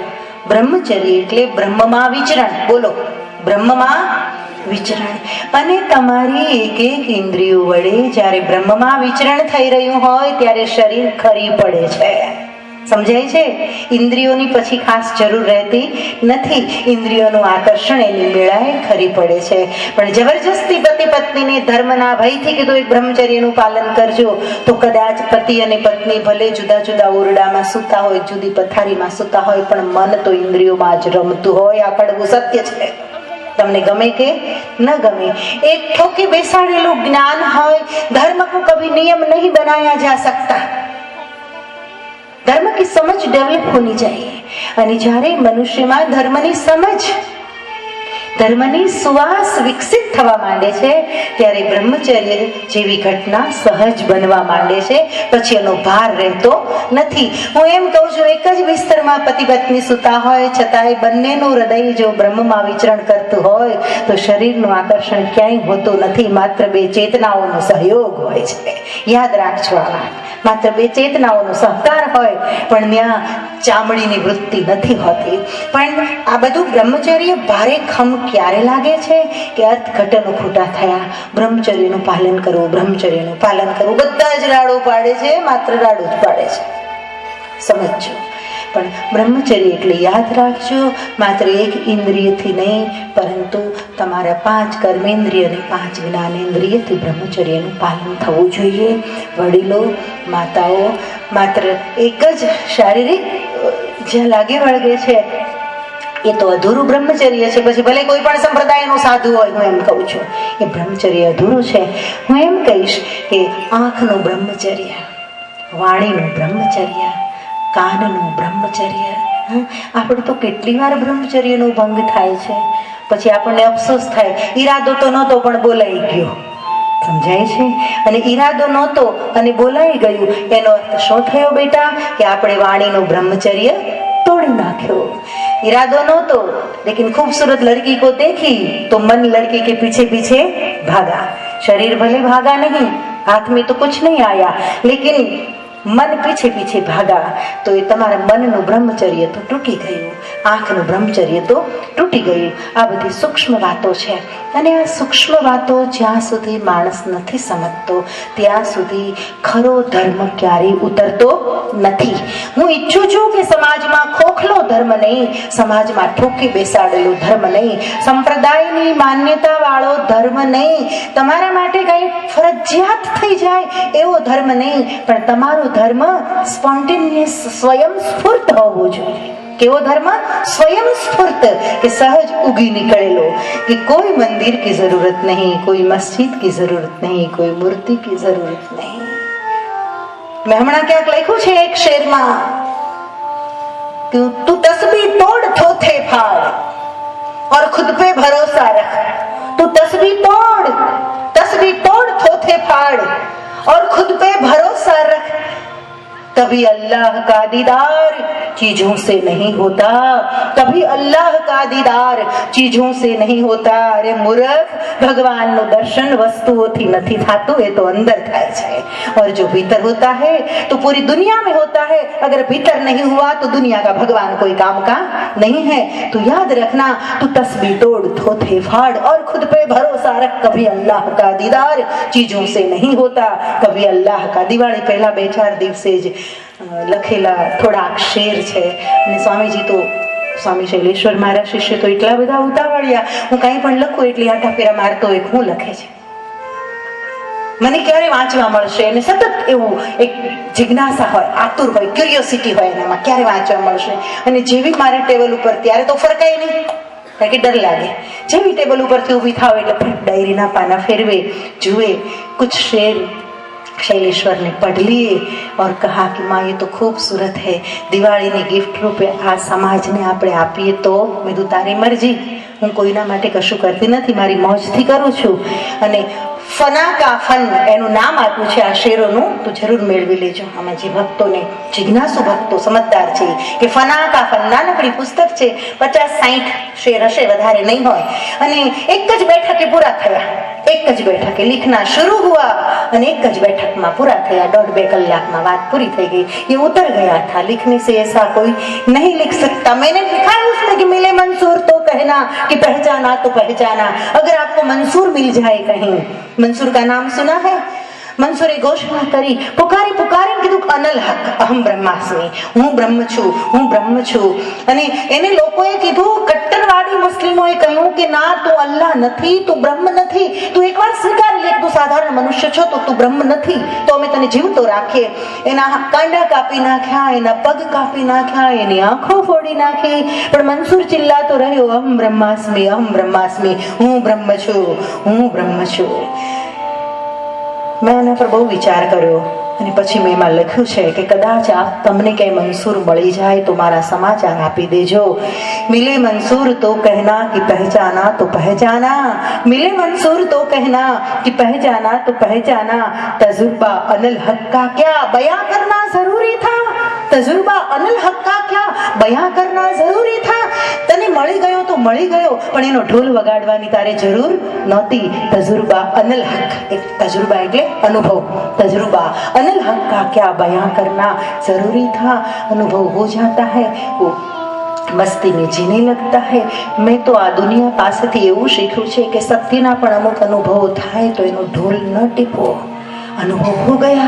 [SPEAKER 1] બ્રહ્મચર્ય એટલે બ્રહ્મમાં વિચરણ. બોલો, બ્રહ્મમાં વિચરણ. અને તમારી એક એક ઇન્દ્રિયો વડે જ્યારે બ્રહ્મમાં વિચરણ થઈ રહ્યું હોય ત્યારે શરીર ખરી પડે છે. સમજાય છે? ઇન્દ્રિયોની પછી ખાસ જરૂર રહેતી નથી. ઇન્દ્રિયોનું આકર્ષણ એની મેળાએ ખરી પડે છે. પણ જબરજસ્તી પતિ પત્નીને ધર્મના ભયથી કીધું એક બ્રહ્મચર્યનું પાલન કરજો, તો કદાચ પતિ અને પત્ની ભલે જુદા જુદા ઓરડામાં સૂતા હોય, જુદી પથારીમાં સૂતા હોય, પણ મન તો ઇન્દ્રિયોમાં જ રમતું હોય. આ કડવું સત્ય છે. તમને ગમે કે ન ગમે, એક ઠોકી બેસાડેલું જ્ઞાન હોય. धर्म को कभी नियम नहीं बनाया जा सकता. धर्म की समझ डेवलप होनी चाहिए. અને જ્યારે મનુષ્યમાં ધર્મની સમજ, ધર્મની સુવાસ વિકસિત થવા માંડે છે ત્યારે બ્રહ્મચર્ય જેવી ઘટના સહજ બનવા માંડે છે. પછી એનો ભાર રહેતો નથી. હું એમ કહું છું, એક જ બિસ્તરમાં પતિ પત્ની સૂતા હોય છતાંય બંનેનું હૃદય જો બ્રહ્મમાં વિચરણ કરતું હોય તો શરીરનું આકર્ષણ ક્યાંય હોતું નથી. માત્ર બે ચેતનાઓનો સહયોગ હોય છે. યાદ રાખજો આ વાત. માત્ર બે ચેતનાઓનો સહકાર હોય પણ ત્યાં ચામડીની વૃત્તિ નથી હોતી. પણ આ બધું બ્રહ્મચર્ય ભારે ખમ ક્યારે લાગે છે કે અર્થઘટનો ખોટા થયા. બ્રહ્મચર્યનું પાલન કરવું, બ્રહ્મચર્યનું પાલન કરવું. બધા જ રાડો પાડે છે, માત્ર રાડો જ પાડે છે. સમજજો. પણ બ્રહ્મચર્ય એટલે યાદ રાખજો, માત્ર એક ઇન્દ્રિયથી નહીં પરંતુ તમારા 5 કર્મેન્દ્રિય અને 5 જ્ઞાનેન્દ્રિયથી બ્રહ્મચર્યનું પાલન થવું જોઈએ. વડીલો, માતાઓ, માત્ર એક જ શારીરિક જ્યાં લાગે વળગે છે એ તો અધૂરું બ્રહ્મચર્ય છે. પછી ભલે કોઈ પણ સંપ્રદાયનો સાધુ હોય, હું એમ કહું છું, એ બ્રહ્મચર્ય અધૂરું છે. હું એમ કહીશ કે આંખનું બ્રહ્મચર્ય, વાણીનું બ્રહ્મચર્ય, કાનનું બ્રહ્મચર્ય. આપણે તો કેટલી વાર બ્રહ્મચર્યનો ભંગ થાય છે, પછી આપણને અફસોસ થાય, ઈરાદો તો નહોતો પણ બોલાઈ ગયો. સમજાય છે? અને ઈરાદો નહોતો અને બોલાઈ ગયું, એનો અર્થ શું થયો બેટા? કે આપણે વાણીનું બ્રહ્મચર્ય तोड़ नाख्यो. इरादो न तो, लेकिन खूबसूरत लड़की को देखी तो मन लड़की के पीछे पीछे भागा. शरीर भले भागा नहीं, हाथ में तो कुछ नहीं आया, लेकिन मन पीछे पीछे भागा. तो ये તમારા મનનું બ્રહ્મચર્ય તો તૂટી ગયું, આંખનું બ્રહ્મચર્ય તો તૂટી ગયું. આ બધી સૂક્ષ્મ વાતો છે અને આ સૂક્ષ્મ વાતો જ્યાં સુધી માણસ નથી સમજતો ત્યાં સુધી ખરો ધર્મ ક્યારેય ઉતરતો નથી. હું ઈચ્છું છું કે સમાજમાં ખોખલો ધર્મ નહીં, સમાજમાં ઠોકી બેસાડેલો ધર્મ નહીં, સંપ્રદાયની માન્યતા વાળો ધર્મ નહીં, તમારા માટે કઈ ફરજિયાત થઈ જાય એવો ધર્મ નહીં, પણ તમારો धर्म स्पॉन्टेनियस स्वयं स्फूर्त होवो જોઈએ. કેવો ધર્મ? स्वयं स्फूर्त, કે સહજ ઉગી નીકળેલો, કે કોઈ મંદિર की जरूरत नहीं, कोई मस्जिद की जरूरत नहीं, कोई मूर्ति की जरूरत नहीं. मैं હમણાં ક્યાંક લખ્યું છે એક શેરમાં કે તું તસ્બીહ તોડ થોથે ફાડ और खुद पे भरोसा रख. तू तस्बीह तोड़ थोथे फाड़ और खुद पे भरोसा रख, तभी अल्लाह का दीदार चीजों से नहीं होता, कभी अल्लाह का दीदार चीजों से नहीं होता। अरे मूर्ख, ભગવાનનું દર્શન વસ્તુઓથી નથી થાતું, એ તો અંદર થાય છે। और जो भीतर होता है तो पूरी दुनिया में होता है। अगर भीतर नहीं हुआ तो दुनिया का भगवान कोई काम का नहीं है। तो याद रखना, तू तस्बीह तोड़, थोथे फाड़ और खुद पे भरोसा रख, कभी अल्लाह का दीदार चीजों से नहीं होता, कभी अल्लाह का। દિવાળી પહેલા 2-4 દિવસે જ લખેલા થોડાક શેર છે। અને સ્વામીજી તો, સ્વામી શૈલેશ્વર મારા શિષ્ય તો એટલા બધા ઉતાવળ્યા, હું કાંઈ પણ લખું એટલી આટા ફેરા મારતો હોય, હું લખે છે, મને ક્યારે વાંચવા મળશે? અને સતત એવું એક જિજ્ઞાસા હોય, આતુર હોય, ક્યુરિયોસિટી હોય એનામાં, ક્યારે વાંચવા મળશે? અને જેવી મારે ટેબલ ઉપર, ત્યારે તો ફરકાય નહીં, કારણ કે डर लागे, જેવી ટેબલ ઉપરથી ઊભી થાવ એટલે डायरीના પાના ફેરવે, જુએ, कुछ शेर शैलेश्वर ने पढ़ लिए और कहा कि माँ ये तो खूबसूरत है, दिवाળી ની ગિફ્ટ રૂપે આ સમાજને આપણે આપીએ તો? મેં કીધું તારી મરજી, હું કોઈના માટે કશું કરતી નથી, મારી મોજથી કરું છું। અને ફના કા ફન એનું નામ આપ્યું છે આ શેરોનું, તો જરૂર મેળવી લેજો। આમાં જે ભક્તોને, જિજ્ઞાસુ ભક્તો સમજદાર છે કે ફના કા ફન નાનકડી પુસ્તક છે, 50-60 શેર હશે, વધારે નહીં હોય। અને એક જ બેઠકે પૂરા થયા, एक ज बैठके लिखना शुरू हुआ और एक ज बैठक में पूरा थया। 1.5-2 कलाक में बात पूरी थी गई। ये उतर गया था, लिखने से ऐसा कोई नहीं लिख सकता। मैंने लिखा है उसमें कि मिले मंसूर तो कहना, कि पहचाना तो पहचाना। अगर आपको मंसूर मिल जाए कहीं, मंसूर का नाम सुना है? मंसूरे घोषणा करी, पुकारी पुकारी कीधुं अनल हक अहम ब्रह्मास्मि, हूँ ब्रह्म छू, हूँ ब्रह्म छू। अने एने लोकोए कीधुं, कट्टरवादी मुस्लिमोए कह्युं कि ना तू अल्लाह नथी, तू ब्रह्म नथी, तू एकवार स्वीकारी ले, तू साधारण मनुष्य छो तो तू ब्रह्म नथी, तो अमे तने जीवतो राखीए। एना कांडा कापी नाख्या, एना पग कापी नाख्या, एनी आंखों फोड़ी नाखी, पण मंसूर चिल्लातो रह्यो, अहम ब्रह्मास्मि, अहम ब्रह्मास्मि, हूँ ब्रह्म छू, हूँ ब्रह्म छू। मैं एना पर बहु विचार कर्यो અને પછી મેં એમાં લખ્યું છે કે કદાચ તમને ક્યાંય મંसूर મળી જાય તો મારા સમાચાર આપી દેજો। मिले मंसूर तो कहना कि पहचाना तो पहचाना, मिले मंसूर तो कहना कि पहचाना तो पहचाना। तजुर्बा अनल हक का क्या बयां करना जरूरी था, तजुर्बा अनल हक का क्या बयां करना जरूरी था। तने मળી ગયો તો મળી ગયો, પણ એનો ઢોલ વગાડવાની તારે જરૂર નહોતી। तजुर्बा अनल हक, एक तजुर्बा એટલે અનુભવ, तजुर्बा अनल हक का क्या बयां करना जरूरी था। अनुभव हो जाता है, वो मस्ती में जीने लगता है। मैं तो आ दुनिया पासेथी एवुं शीख्युं छे कि सत्यना पण अमुक अनुभवो थाय तो एनो ढोल न टीपो। अनुभव हो गया,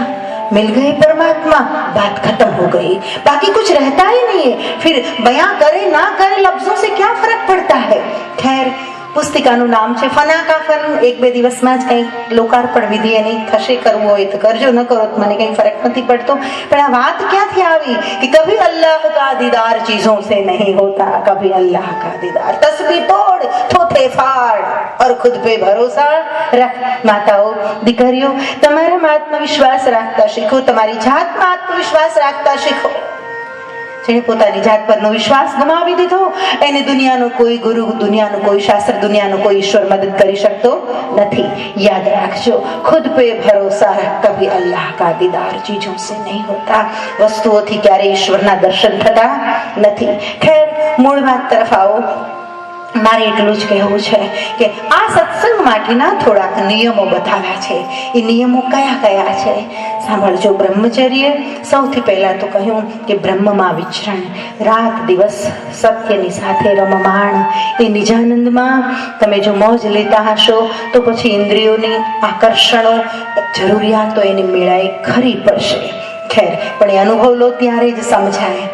[SPEAKER 1] मिल गए परमात्मा, बात खत्म हो गई, बाकी कुछ रहता ही नहीं है। फिर बयां करे ना करे, लफ्जों से क्या फर्क पड़ता है। खैर, પુસ્તિકાનું નામ છે ફના કા ફન। 1-2 દિવસમાં જ કંઈ લોકાર્પણ વિધિ એની થશે, કરવું હોય તો કરજો, ન કરો તો મને કંઈ ફરક નથી પડતો। પણ આ વાત ક્યાંથી આવી કે કભી અલ્લાહ કા દીદાર ચીજોं से नहीं होता, कभी अल्लाह का दीदार तस्बीह तोड़, थोथे फाड़ और खुद पे भरोसा रख। माताओ, દીકરીઓ, તમારામાં આત્મવિશ્વાસ રાખતા શીખો, તમારી જાતમાં આત્મવિશ્વાસ રાખતા શીખો। જેણે પોતાની જાત પરનો વિશ્વાસ ગુમાવી દીધો, એને દુનિયાનો કોઈ ગુરુ, દુનિયાનો કોઈ શાસ્ત્ર, દુનિયાનો કોઈ ઈશ્વર મદદ કરી શકતો નથી। યાદ રાખજો, खुद पे भरोसा रख, कभी अल्लाह का दीदार चीजों से नहीं होता। वस्तुओથી ક્યારે ઈશ્વરના દર્શન થતા નથી। ખેર, મૂળ વાત તરફ આવો। મારે એટલું જ કહેવું છે કે આ સત્સંગ માટેના થોડાક નિયમો બતાવ્યા છે। એ નિયમો કયા કયા છે સાંભળજો। બ્રહ્મચર્ય, સૌથી પહેલા તો કહ્યું કે બ્રહ્મમાં વિચરણ, રાત દિવસ સત્યની સાથે રમમાણ। એ નિજાનંદમાં તમે જો મોજ લેતા હશો તો પછી ઇન્દ્રિયોની આકર્ષણો, જરૂરિયાતો એની મેળાએ ખરી પડશે। ખેર, પણ એ અનુભવ લો ત્યારે જ સમજાય।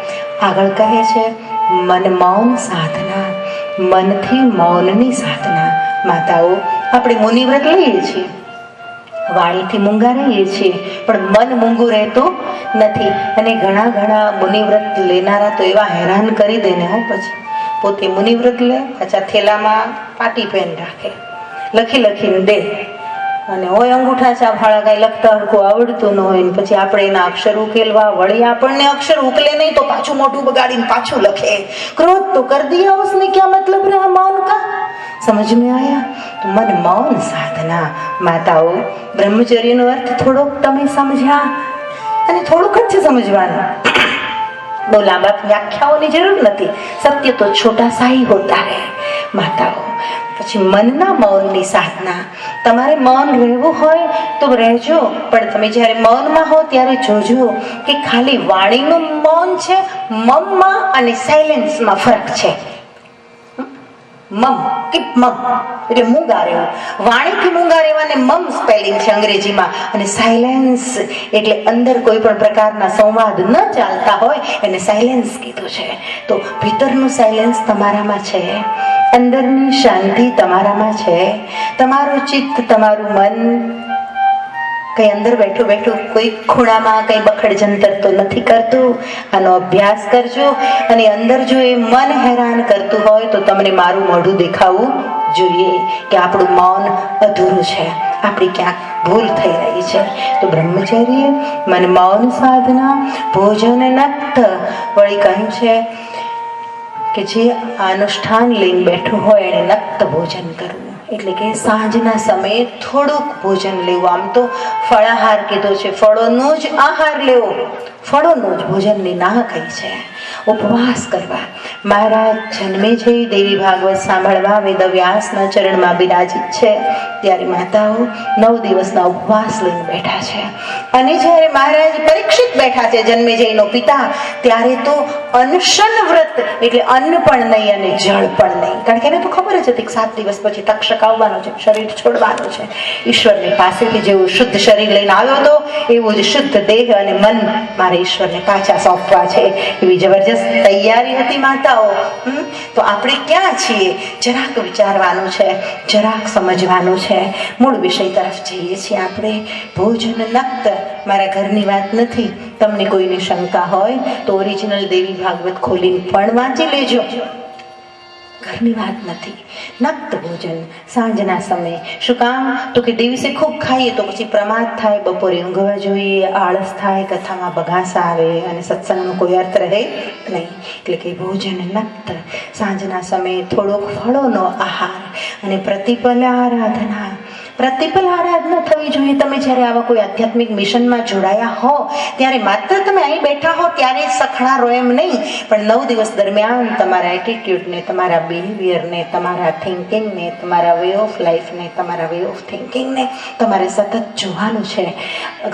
[SPEAKER 1] આગળ કહે છે મન મૌન સાધના, મનથી મૌનની સાધના। માતાઓ, આપણે મુનિવ્રત લઈએ છીએ, વાણીથી મૂંગા રહીએ છીએ, પણ મન મૂંગું રહેતું નથી। અને ઘણા ઘણા મુનિવ્રત લેનારા તો એવા હેરાન કરી દે ને, પછી પોતે મુનિવ્રત લે, પાછા થેલામાં પાટી પેન રાખે, લખી લખીને દે, અને હોય અંગૂઠા છાપ વાળા, કાંઈ લખતા હરખું આવડતું ન હોય, પછી આપણે એના અક્ષર ઉકેલવા, વળી આપણને અક્ષર ઉકલે નહીં તો પાછું મોઢું બગાડીને પાછું લખે। क्रोध तो कर दिया उसने, क्या मतलब रहा मौन का। समझ में आया? तो मन मौन साधना। माताओ, ब्रह्मचर्यનો અર્થ થોડોક તમે સમજ્યા, અને થોડુંક જ સમજવાનું। બહુ લાંબા વ્યાખ્યાઓની જરૂર નથી. સત્ય તો છોટા સા હી હોતા હૈ માતાઓ. પછી મનના મૌનની સાધના. તમારે મૌન રહેવું હોય તો રહેજો, પણ તમે જ્યારે મૌનમાં હો ત્યારે જોજો કે ખાલી વાણીનું મૌન છે, મમમાં અને સાયલેન્સમાં ફરક છે. મમ કે મમ એટલે મૂંગા રહેવું, વાણીથી મૂંગા રહેવાને મમ સ્પેલિંગ છે અંગ્રેજીમાં, અને સાયલેન્સ એટલે અંદર કોઈ પણ પ્રકારના સંવાદ ન ચાલતા હોય એને સાયલેન્સ કીધું છે. તો ભીતરનું સાયલેન્સ તમારામાં છે, અંદરની શાંતિ તમારામાં છે. તમારું ચિત્ત, તમારું મન કઈ અંદર બેઠું બેઠું કોઈ ખૂણામાં કઈ બખડ જંતર તો નથી કરતું. આનો અભ્યાસ કરજો. અને અંદર જો એ મન હેરાન કરતું હોય તો તમને મારું મોઢું દેખાવું જોઈએ કે આપણું મૌન અધૂરું છે, આપણી ક્યાંક ભૂલ થઈ રહી છે. તો બ્રહ્મચર્ય, મન મૌન સાધના, ભોજન નક્ત. વળી કહ્યું છે કે જે અનુષ્ઠાન લઈને બેઠું હોય એને નક્ત ભોજન કરવું, એટલે કે સાંજના સમયે થોડુંક ભોજન લેવું. આમ તો ફળાહાર કીધો છે, ફળોનો જ આહાર લેવો, ફળોનું જ ભોજનની ના કહી છે. ઉપવાસ કરવા. મહારાજ જન્મેજય દેવી ભાગવત સાંભળવા વેદવ્યાસના ચરણમાં બિરાજિત છે, ત્યારે માતાઓ 9 દિવસના ઉપવાસ લઈને બેઠા છે. અને જ્યારે મહારાજ પરીક્ષિત બેઠા છે, જન્મેજયનો પિતા, ત્યારે તો અનશન વ્રત એટલે અન્ન પણ નહીં અને જળ પણ નહીં. કારણ કે એને તો ખબર જ હતી કે 7 દિવસ પછી તક્ષક આવવાનો છે, શરીર છોડવાનું છે. ઈશ્વરની પાસેથી જેવું શુદ્ધ શરીર લઈને આવ્યો હતો એવું જ શુદ્ધ દેહ અને મન મારે ઈશ્વરને પાછા સોંપવા છે, એવી જબરજસ્ત તૈયારી હતી માતાઓ. તો આપણે ક્યાં છીએ જરાક વિચારવાનું છે, જરાક સમજવાનું છે. મૂળ વિષય તરફ જઈએ છીએ આપણે. ભોજન નક્ત. મારા ઘરની વાત નથી, તમને કોઈની શંકા હોય તો ઓરિજિનલ દેવી ભાગવત ખોલીને પણ વાંચી લેજો. ઘરની વાત નથી. નક્ત ભોજન સાંજના સમયે. શું કામ? તો કે દિવસે ખૂબ ખાઈએ તો પછી પ્રમાદ થાય, બપોરે ઊંઘવા જોઈએ, આળસ થાય, કથામાં બગાસ આવે અને સત્સંગનો કોઈ અર્થ રહે નહીં. એટલે કે ભોજન નક્ત. સાંજના સમયે થોડોક ફળોનો આહાર અને પ્રતિપલ આરાધના. પ્રતિપલ આરાધના થવી જોઈએ. તમે જ્યારે આવા કોઈ આધ્યાત્મિક મિશનમાં જોડાયા હો ત્યારે માત્ર તમે અહીં બેઠા હો ત્યારે સખણારો એમ નહીં, પણ 9 દિવસ દરમિયાન તમારા એટીટ્યુડને, તમારા બિહેવિયરને, તમારા થિંકિંગને, તમારા વે ઓફ લાઈફને, તમારા વે ઓફ થિંકિંગને તમારે સતત જોવાનું છે.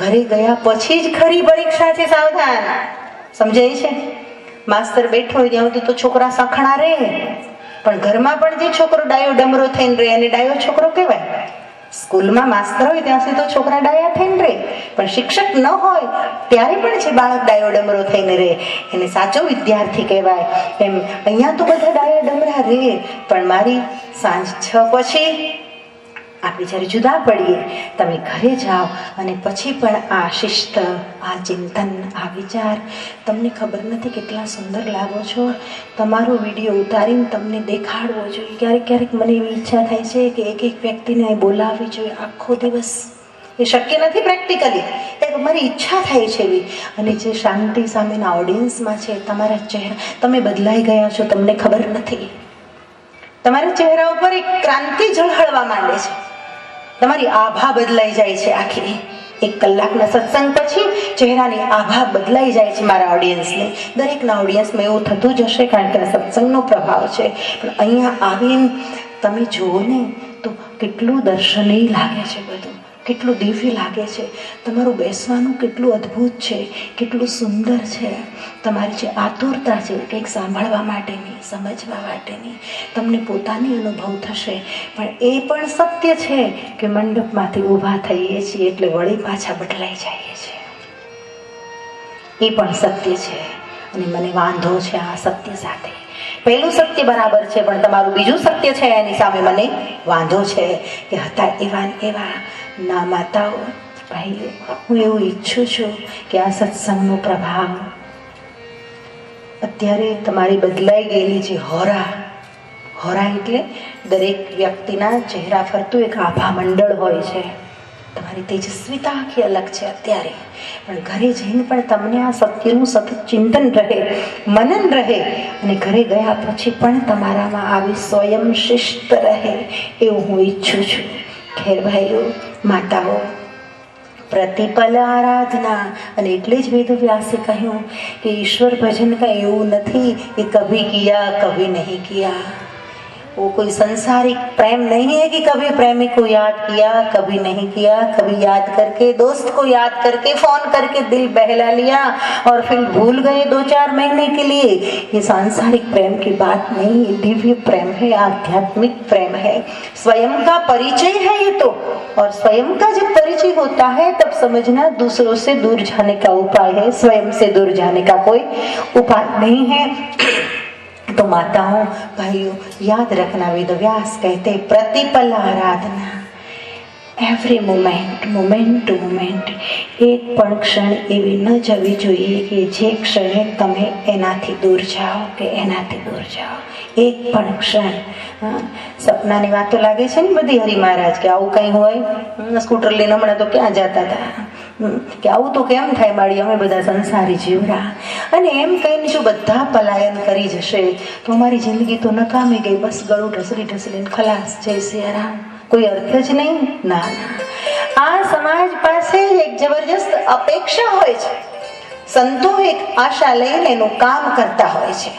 [SPEAKER 1] ઘરે ગયા પછી જ ખરી પરીક્ષા છે, સાવધાન. સમજાય છે? માસ્તર બેઠો હોય ત્યાં સુધી તો છોકરા સખણા રહે, પણ ઘરમાં પણ જે છોકરો ડાયો ડમરો થઈને રહે એને ડાયો છોકરો કહેવાય. સ્કૂલમાં માસ્તર હોય ત્યાં સુધી તો છોકરા ડાયા થઈને રહે, પણ શિક્ષક ન હોય ત્યારે પણ જે બાળક ડાયો ડમરો થઈને રહે એને સાચો વિદ્યાર્થી કહેવાય. એમ અહીંયા તો બધા ડાયા ડમરા રહે, પણ મારી સાંજ 6 પછી આપણે જ્યારે જુદા પડીએ, તમે ઘરે જાઓ અને પછી પણ આ શિસ્ત, આ ચિંતન, આ વિચાર, તમને ખબર નથી કેટલા સુંદર લાગો છો. તમારો વિડીયો ઉતારીને તમને દેખાડવો જોઈએ. ક્યારેક ક્યારેક મને એવી ઈચ્છા થાય છે કે એક વ્યક્તિને અહીં બોલાવવી જોઈએ આખો દિવસ. એ શક્ય નથી પ્રેક્ટિકલી, એક મારી ઈચ્છા થાય છે એવી. અને જે શાંતિ સામેના ઓડિયન્સમાં છે, તમારા ચહેરા, તમે બદલાઈ ગયા છો, તમને ખબર નથી. તમારા ચહેરા ઉપર એક ક્રાંતિ ઝળહળવા માંડે છે, તમારી આભા બદલાઈ જાય છે. આખી 1 કલાકના સત્સંગ પછી ચહેરાની આભા બદલાઈ જાય છે મારા ઓડિયન્સની. દરેકના ઓડિયન્સમાં એવું થતું જ હશે, કારણ કે આ સત્સંગનો પ્રભાવ છે. પણ અહીંયા આવીને તમે જુઓ ને તો કેટલું દર્શનીય લાગે છે, બધું કેટલું દિવ્ય લાગે છે. તમારું બેસવાનું કેટલું અદ્ભુત છે, કેટલું સુંદર છે. તમારી જે આતુરતા છે કંઈક સાંભળવા માટેની, સમજવા માટેની, તમને પોતાની અનુભવ થશે. પણ એ પણ સત્ય છે કે મંડપમાંથી ઊભા થઈએ છીએ એટલે વળી પાછા બદલાઈ જઈએ છીએ. એ પણ સત્ય છે અને મને વાંધો છે આ સત્ય સાથે. પહેલું સત્ય બરાબર છે, પણ તમારું બીજું સત્ય છે એની સામે મને વાંધો છે કે હતા એવા એવા ના. માતાઓ, ભાઈઓ, હું એવું ઈચ્છું છું કે આ સત્સંગનો પ્રભાવ અત્યારે તમારી બદલાઈ ગયેલી જે હોરા એટલે દરેક વ્યક્તિના ચહેરા ફરતું એક આભા મંડળ હોય છે. તમારી તેજસ્વીતા આખી અલગ છે અત્યારે, પણ ઘરે જઈને પણ તમને આ સત્યનું સતત ચિંતન રહે, મનન રહે, અને ઘરે ગયા પછી પણ તમારામાં આવી સ્વયં શિસ્ત રહે, એવું હું ઈચ્છું છું. ખેર ભાઈઓ, માતાઓ, પ્રતિપલ આરાધના. અને એટલે જ વેદવ્યાસે કહ્યું કે ઈશ્વર ભજન કંઈ એવું નથી કે કભી કિયા કભી નહીં કિયા. वो कोई संसारिक प्रेम नहीं है कि कभी प्रेमी को याद किया कभी नहीं किया, कभी याद करके दोस्त को याद करके फोन करके दिल बहला लिया और फिर भूल गए 2-4 महीने के लिए. ये सांसारिक प्रेम की बात नहीं, ये दिव्य प्रेम है, आध्यात्मिक प्रेम है, स्वयं का परिचय है ये तो. और स्वयं का जब परिचय होता है तब समझना दूसरों से दूर जाने का उपाय है, स्वयं से दूर जाने का कोई उपाय नहीं है. तो माताओं भाइयों याद रखना, वेदव्यास कहते प्रतिपल आराधना, એવરી મોમેન્ટ ટુ મોમેન્ટ, એક પણ ક્ષણ એવી ન જવી જોઈએ કે જે ક્ષણે તમે એનાથી દૂર જાઓ કે એનાથી દૂર જાઓ. એક પણ ક્ષણ. સપનાની વાતો લાગે છે ને બધી હરિ મહારાજ કે આવું કંઈ હોય, સ્કૂટર લઈને હમણાં તો ક્યાં જતા હતા કે આવું તો કેમ થાય માળી, અમે બધા સંસારી જીવડા, અને એમ કહીને જો બધા પલાયન કરી જશે તો અમારી જિંદગી તો નકામી ગઈ, બસ ગળું ઢસલીને ખલાસ, જય સિયારામ, કોઈ અર્થ જ નહીં. ના, આ સમાજ પાસે એક જબરજસ્ત અપેક્ષા હોય છે. સંતો એક આશા લઈને એનું કામ કરતા હોય છે.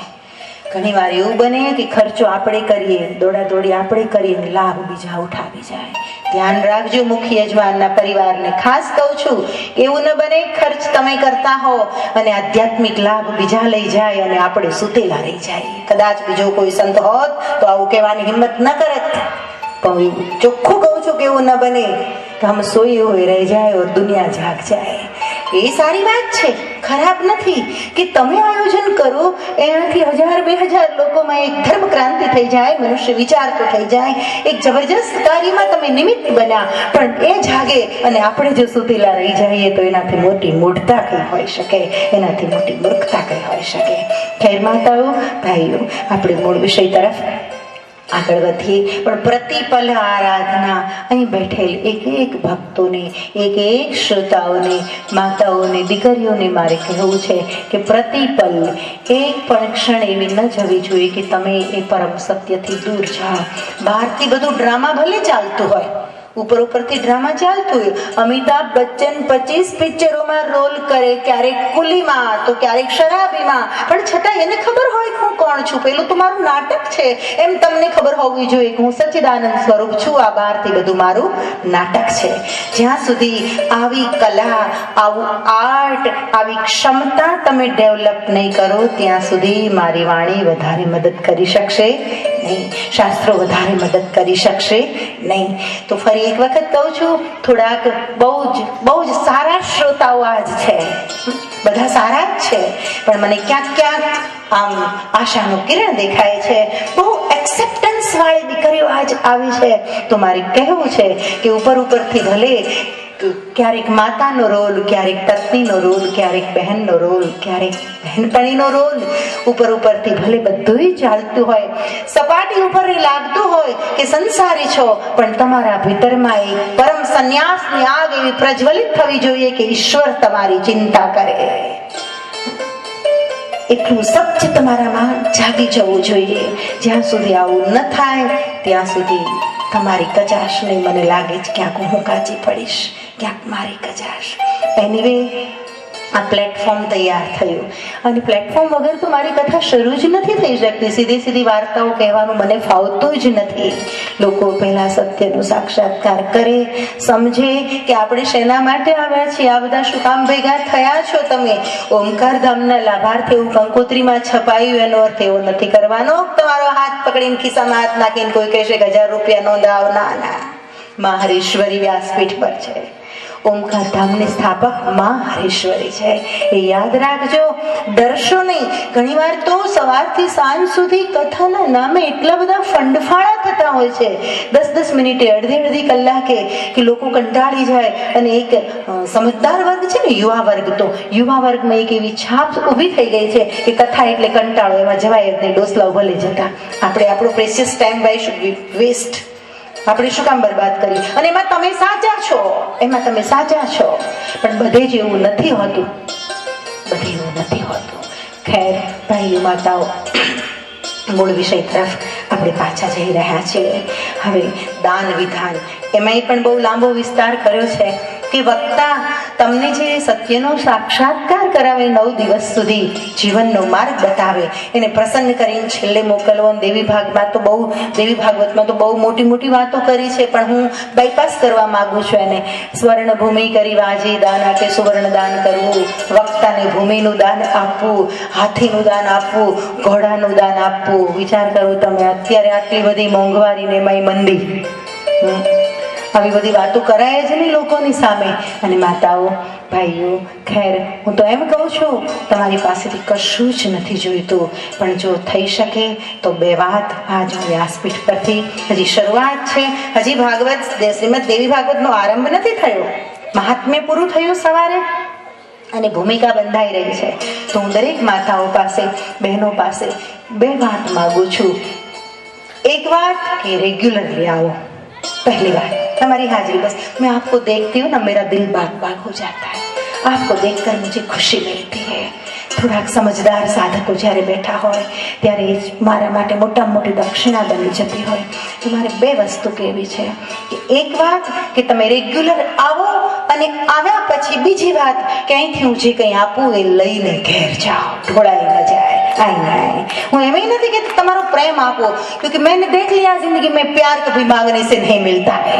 [SPEAKER 1] ઘણી વાર એવું બને કે ખર્ચો આપણે કરીએ, દોડાદોડી આપણે કરીએ, લાભ બીજા ઉઠાવી જાય. ધ્યાન રાખજો મુખ્ય યજમાનના પરિવારને ખાસ કહું છું, એવું ન બને ખર્ચ તમે કરતા હો અને આધ્યાત્મિક લાભ બીજા લઈ જાય અને આપણે સુતેલા રહી જાય. કદાચ બીજો કોઈ સંત હોત તો આવું કહેવાની હિંમત ન કરત, પણ ચોખ્ખું કહું છું કે એવું ન બને તો હમ સોઈએ हुए रह जाए और दुनिया जाग जाए. એ સારી વાત છે, ખરાબ નથી કે તમે આયોજન કરો, એનાથી 1000-2000 લોકોમાં એક ધર્મ ક્રાંતિ થઈ જાય, મનુષ્ય વિચારતો થઈ જાય, એક જબરજસ્ત કાર્યમાં તમે નિમિત્ત બન્યા. પણ એ જાગે અને આપણે જો સુતેલા રહી જઈએ તો એનાથી મોટી મૂઢતા કઈ હોઈ શકે, એનાથી મોટી મૂર્ખતા કઈ હોઈ શકે. ખેર માતાઓ ભાઈઓ, આપણે મૂળ વિષય તરફ આગળ વધીએ. પણ પ્રતિપલ આરાધના, અહીં બેઠેલ એક એક ભક્તોને, એક એક શ્રોતાઓને, માતાઓને, દીકરીઓને મારે કહેવું છે કે પ્રતિપલ એક પણ ક્ષણ એવી ન જવી જોઈએ કે તમે એ પરમ સત્યથી દૂર જાઓ. બહારથી બધું ડ્રામા ભલે ચાલતું હોય, ઉપરથી ડ્રામા ચાલતું હોય, અમિતાભ બચ્ચન 25 પિક્ચરોમાં રોલ કરે, ક્યારેક કુલીમાં તો ક્યારેક શરાબીમાં, પણ છતાં એને ખબર હોય કે હું કોણ છું, પેલું તો મારું નાટક છે. એમ તમને ખબર હોવી જોઈએ કે હું સચ્ચિદાનંદ સ્વરૂપ છું, આ બહારથી બધું મારું નાટક છે. જ્યાં સુધી આવી કલા, આવું આર્ટ, આવી ક્ષમતા તમે ડેવલપ નહીં કરો ત્યાં સુધી મારી વાણી વધારે મદદ કરી શકશે નહીં, શાસ્ત્રો વધારે મદદ કરી શકશે નહીં. તો ફરી એક વખત કહું છું, થોડાક બહુ જ સારા શ્રોતાઓ આજ છે, બધા સારા જ છે, પણ મને ક્યાંક આમ આશાનું કિરણ દેખાય છે. બહુ એક્સેપ્ટન્સ વાળી દીકરીઓ આજ આવી છે. તો મારે કહેવું છે કે ઉપરથી ભલે ક્યારેક માતાનો રોલ, ક્યારેક પત્નીનો રોલ, ક્યારેક બહેનનો રોલ, ક્યારેક બહેનપણીનો રોલ, ઉપરથી ભલે બધું ચાલતું હોય, સપાટી ઉપર લાગતું હોય કે સંસારી છો, પણ તમારા ભીતરમાં એક પરમ સંન્યાસની આગ એવી પ્રજ્વલિત થવી જોઈએ કે ઈશ્વર તમારી ચિંતા કરે. એટલું સચ્ચ તમારામાં જાગી જવું જોઈએ. જ્યાં સુધી આવું ન થાય ત્યાં સુધી તમારી કચાશ નહીં, મને લાગે છે ક્યાંક હું કાચી પડીશ, ક્યાંક મારી કચાશ. એનીવે આ પ્લેટફોર્મ તૈયાર થયું અને પ્લેટફોર્મ વગર તો મારી કથા શરૂ જ નથી થઈ શકતી. સીધી વાર્તાઓ કહેવાનું મને ફાવતું જ નથી. લોકો પહેલા સત્યનો સાક્ષાત્કાર કરે, સમજે કે આપણે શેના માટે આવ્યા છીએ, આ બધા શું કામ ભેગા થયા છો તમે. ઓમકાર ધામના લાભાર્થી એવું કંકોત્રીમાં છપાયું, એનો અર્થ એવો નથી કરવાનો તમારો હાથ પકડીને ખિસ્સામાં હાથ નાખીને કોઈ કહેશે કે 1000 રૂપિયા નોંધાવ. ના, માં હરીશ્વરી વ્યાસપીઠ પર છે. ઓમકાર ધામની સ્થાપક માં હરીશ્વરી છે, એ યાદ રાખજો. ડરશો નહીં. ઘણીવાર તો સવારથી સાંજ સુધી કથાના નામે એટલા બધા ફંડફાળા થતા હોય છે, 10-10 મિનિટે, અડધી કલાકે, કે લોકો કંટાળી જાય. અને એક સમજદાર વર્ગ છે ને, યુવા વર્ગમાં એક એવી છાપ ઊભી થઈ ગઈ છે કે કથા એટલે કંટાળો, એમાં જવાય જ નહીં, ડોસલાઓ ભલે જતા. આપણે આપણો precious time why should be waste, આપણે શું કામ બરબાદ કરી. અને એમાં તમે સાચા છો, પણ બધે જ એવું નથી હોતું. ખેર ભાઈઓ માતાઓ, મૂળ વિષય તરફ આપણે પાછા જઈ રહ્યા છીએ. હવે દાન વિધાન, એમાંય પણ બહુ લાંબો વિસ્તાર કર્યો છે. કે વક્તા તમને જે સત્યનો સાક્ષાત્કાર કરાવે 9 દિવસ સુધી જીવનનો માર્ગ બતાવે, એને પ્રસન્ન કરીને છેલ્લે મોકલવો. દેવી ભાગવતમાં તો બહુ મોટી મોટી વાતો કરી છે, પણ હું બાયપાસ કરવા માંગુ છું એને. સ્વર્ણ ભૂમિ કરી વાજી દાન કે સુવર્ણ દાન કરવું, વક્તાને ભૂમિનું દાન આપવું, હાથીનું દાન આપવું, ઘોડાનું દાન આપવું. વિચાર કરો તમે, અત્યારે આટલી બધી મોંઘવારી ને એમાંય મંદી, આવી બધી વાતો કરાય જ નહીં લોકોની સામે. અને માતાઓ, ભાઈઓ, ખેર હું તો એમ કહું છું, તમારી પાસેથી કશું જ નથી જોઈતું, પણ જો થઈ શકે તો 2 વાત આજ વ્યાસપીઠ પરથી, હજી શરૂઆત છે, હજી શ્રીમદ દેવી ભાગવતનો આરંભ નથી થયો, મહાત્મ્ય પૂરું થયું સવારે અને ભૂમિકા બંધાઈ રહી છે. તો હું દરેક માતાઓ પાસે, બહેનો પાસે 2 વાત માગું છું. एक बात कि रेगुलरली आओ. पहली बात हमारी हाजिरी, बस मैं आपको देखती हूँ ना, मेरा दिल बाग बाग हो जाता है. आपको देखकर मुझे खुशी मिलती है. થોડાક સમજદાર સાધકો જ્યારે બેઠા હોય ત્યારે મારા માટે મોટામાં મોટી દક્ષિણા બની જતી હોય. તો મારે 2 વસ્તુ કહેવી છે કે એક વાત કે તમે રેગ્યુલર આવો, અને આવ્યા પછી બીજી વાત કે અહીંથી હું જે કંઈ આપું એ લઈને ઘેર જાઓ, ઢોળાઈ ન જાય. હું એમ નથી કે તમારો પ્રેમ આપો, क्योंकि मैंने देख लिया जिंदगी में प्यार कभी मांगने से नहीं मिलता है.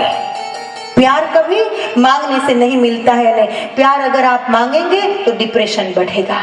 [SPEAKER 1] प्यार कभी मांगने से नहीं मिलता है. प्यार अगर आप मांगेंगे तो डिप्रेशन बढ़ेगा.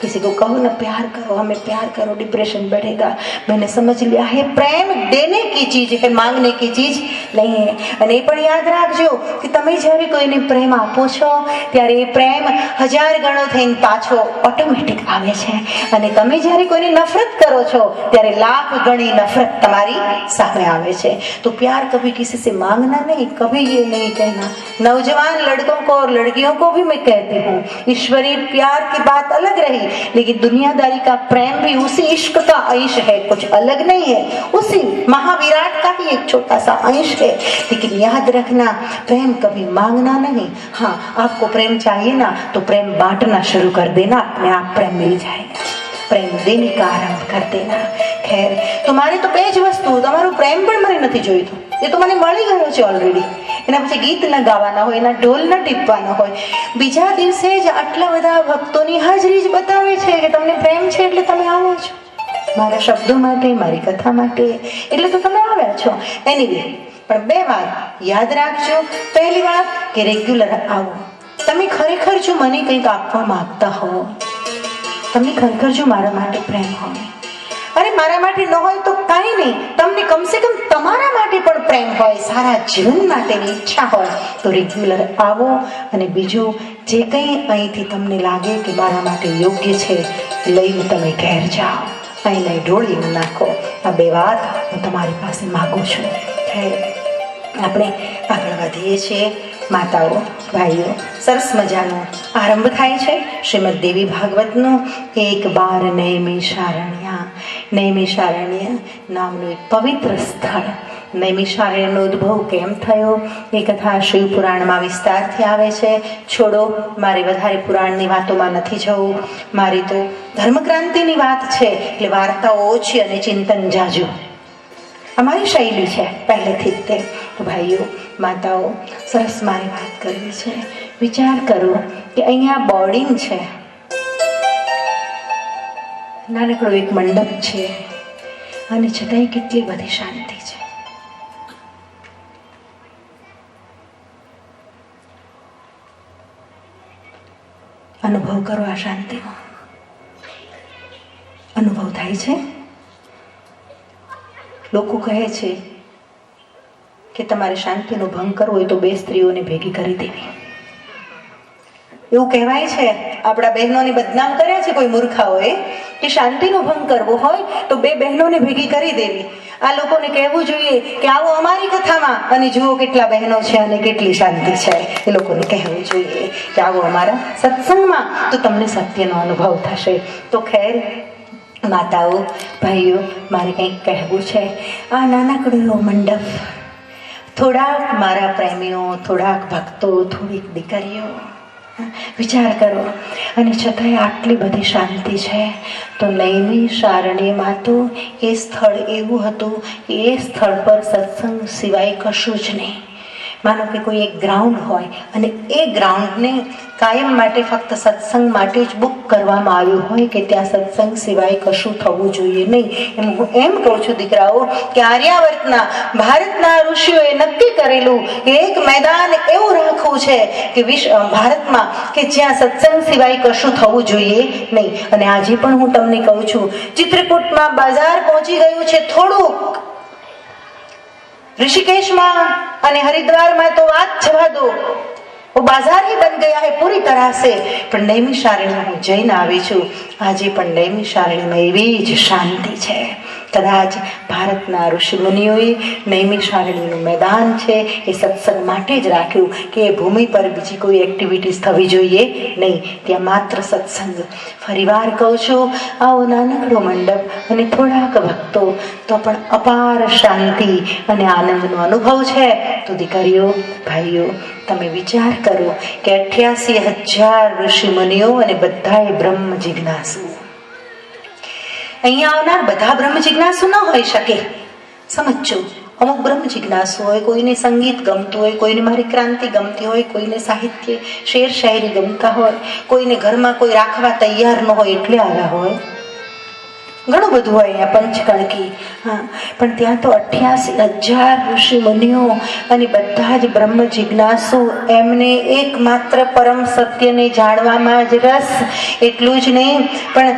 [SPEAKER 1] किसी को कहो ना प्यार करो, हमें प्यार करो, डिप्रेशन बढ़ेगा. मैंने समझ लिया है प्रेम देने की चीज है, मांगने की चीज नहीं है. અને એ પણ યાદ રાખજો કે તમે જ્યારે કોઈને પ્રેમ આપો છો ત્યારે એ પ્રેમ 1000 ગણો થઈને પાછો ઓટોમેટિક આવે છે. અને તમે જ્યારે કોઈને નફરત કરો છો ત્યારે લાખ ગણી નફરત તમારી સામે આવે છે. तो प्यार कभी किसी से मांगना नहीं, कभी ये नहीं कहना. नौजवान लड़कों को और लड़कियों को भी मैं कहती हूँ, ईश्वरीय प्यार की बात अलग रही, लेकिन दुनियादारी का प्रेम भी उसी इश्क का अंश है, कुछ अलग नहीं है. उसी महाविराट का ही एक छोटा सा अंश है. लेकिन याद रखना, प्रेम कभी मांगना नहीं. हाँ, आपको प्रेम चाहिए ना तो प्रेम बांटना शुरू कर देना, अपने आप प्रेम मिल जाएगा. પ્રેમ દેને કા આરંભ કર દેના. ખેર, તમારે તો 2 જ વસ્તુ, તમારું પ્રેમ પણ મને નથી જોઈતું, એ તો મને મળી ગયો છે ઓલરેડી. એના પછી ગીત ન ગાવાના હોય, એના ઢોલ ન ટીપવાના હોય. બીજા દિવસે જ આટલા બધા ભક્તોની હાજરી જ બતાવે છે કે તમને પ્રેમ છે એટલે તમે આવો છો, મારા શબ્દો માટે, મારી કથા માટે, એટલે તો તમે આવ્યા છો. એનીવે, પણ 2 વાત યાદ રાખજો. પહેલી વાત કે રેગ્યુલર આવો. તમે ખરેખર જો મને કંઈક આપવા માંગતા હો, તમને ખરેખર જો મારા માટે પ્રેમ હોય, અરે મારા માટે ન હોય તો કાંઈ નહીં, તમને કમસે કમ તમારા માટે પણ પ્રેમ હોય, સારા જીવન માટેની ઈચ્છા હોય, તો રેગ્યુલર આવો. અને બીજું, જે કંઈ અહીંથી તમને લાગે કે મારા માટે યોગ્ય છે લઈને તમે ઘેર જાઓ, અહીં લઈ ઢોળી ન નાખો. આ 2 વાત હું તમારી પાસે માગું છું. આપણે આગળ વધીએ છીએ. માતાઓ, ભાઈઓ, સરસ મજાનો આરંભ થાય છે શ્રીમદ દેવી ભાગવતનો. 1 બાર નૈમિષારણ્ય. નૈમિષારણ્ય નામનું એક પવિત્ર સ્થળ. નૈમિષારણ્યનો ઉદ્ભવ કેમ થયો એ કથા શિવ પુરાણમાં વિસ્તારથી આવે છે. છોડો, મારે વધારે પુરાણની વાતોમાં નથી જવું, મારી તો ધર્મક્રાંતિની વાત છે એટલે વાર્તાઓ ઓછી અને ચિંતન જાજુ, અમારી શૈલી છે પહેલેથી જ તે. તો ભાઈઓ, માતાઓ, સરસ મારી વાત કરવી છે. વિચાર કરો કે અહીંયા બોર્ડિંગ છે, નાનકડો એક મંડપ છે, અને છતાંય કેટલી બધી શાંતિ છે. અનુભવ કરો આ શાંતિનો. અનુભવ થાય છે. લોકો કહે છે કે તમારે શાંતિનો ભંગ કરવો હોય તો 2 સ્ત્રીઓને ભેગી કરી દેવી. એવું કહેવાય છે, આપણા બહેનોને બદનામ કર્યા છે કોઈ મૂર્ખાઓએ કે શાંતિનો ભંગ કરવો હોય તો 2 બહેનોને ભેગી કરી દેવી. આ લોકોને કહેવું જોઈએ કે આવો અમારી કથામાં અને જુઓ કેટલા બહેનો છે અને કેટલી શાંતિ છે. એ લોકોને કહેવું જોઈએ કે આવો અમારા સત્સંગમાં તો તમને સત્યનો અનુભવ થશે. તો ખેર, માતાઓ, ભાઈઓ, મારે કંઈક કહેવું છે. આ નાનકડો એવો મંડપ, થોડાક મારા પ્રેમીઓ, થોડાક ભક્તો, થોડીક દીકરીઓ, વિચાર કરો, અને છતાંય આટલી બધી શાંતિ છે. તો નૈમિષારણ્યમાં તો એ સ્થળ એવું હતું કે એ સ્થળ પર સત્સંગ સિવાય કશું જ નહીં. માનો કે કોઈ એક ગ્રાઉન્ડ હોય અને એ ગ્રાઉન્ડને કાયમ માટે ફક્ત સત્સંગ માટે જ બુક કરવામાં આવ્યું હોય કે ત્યાં સત્સંગ સિવાય કશું થવું જોઈએ નહીં. હું એમ કહું છું દીકરાઓ કે આર્યાવર્તના ભારતના ઋષિઓએ નક્કી કરેલું કે એક મેદાન એવું રાખવું છે કે ભારતમાં કે જ્યાં સત્સંગ સિવાય કશું થવું જોઈએ નહીં. અને આજે પણ હું તમને કહું છું, ચિત્રકૂટમાં બજાર પહોંચી ગયું છે થોડુંક, ऋषिकेश में અને हरिद्वार में तो बात जवा दो, वो बाजार ही बन गया है पूरी तरह से. पण नैमिषारण्य हूँ जईने आवी छूं, आजे पण नैमिषारण्य में एवी ज शांति है. कदाच भारतना ऋषि मुनिओए नैमिषारण्यનું मैदान है એ સત્સંગ માટે જ રાખ્યું કે એ ભૂમિ પર બીજી કોઈ એક્ટિવિટીઝ થવી જોઈએ નહીં, ત્યાં માત્ર સત્સંગ. ફરીવાર કહું છું, આવો નાનકડો મંડપ અને થોડાક ભક્તો તો પણ અપાર શાંતિ અને આનંદનો અનુભવ છે. તો દીકરીઓ ભાઈઓ તમે વિચાર કરો કે 88,000 ઋષિ મુનિઓ અને બધાએ બ્રહ્મ જિજ્ઞાસુ. અહીંયા આવનાર બધા બ્રહ્મ જિજ્ઞાસુ ન હોઈ શકે, સમજો. અમુક બ્રહ્મ જિજ્ઞાસુ હોય, કોઈને સંગીત ગમતું હોય, કોઈને મારી ક્રાંતિ ગમતી હોય, કોઈને સાહિત્ય શેર શાયરી ગમતા હોય, કોઈને ઘરમાં કોઈ રાખવા તૈયાર ન હોય એટલે આવ્યા હોય. ઘણું બધું હોય અહીંયા પંચકણકી. હા, પણ ત્યાં તો 88,000 ઋષિ મુનિઓ અને બધા જ બ્રહ્મ જિજ્ઞાસુ, એમને એકમાત્ર પરમ સત્યને જાણવામાં જ રસ. એટલું જ નહીં, પણ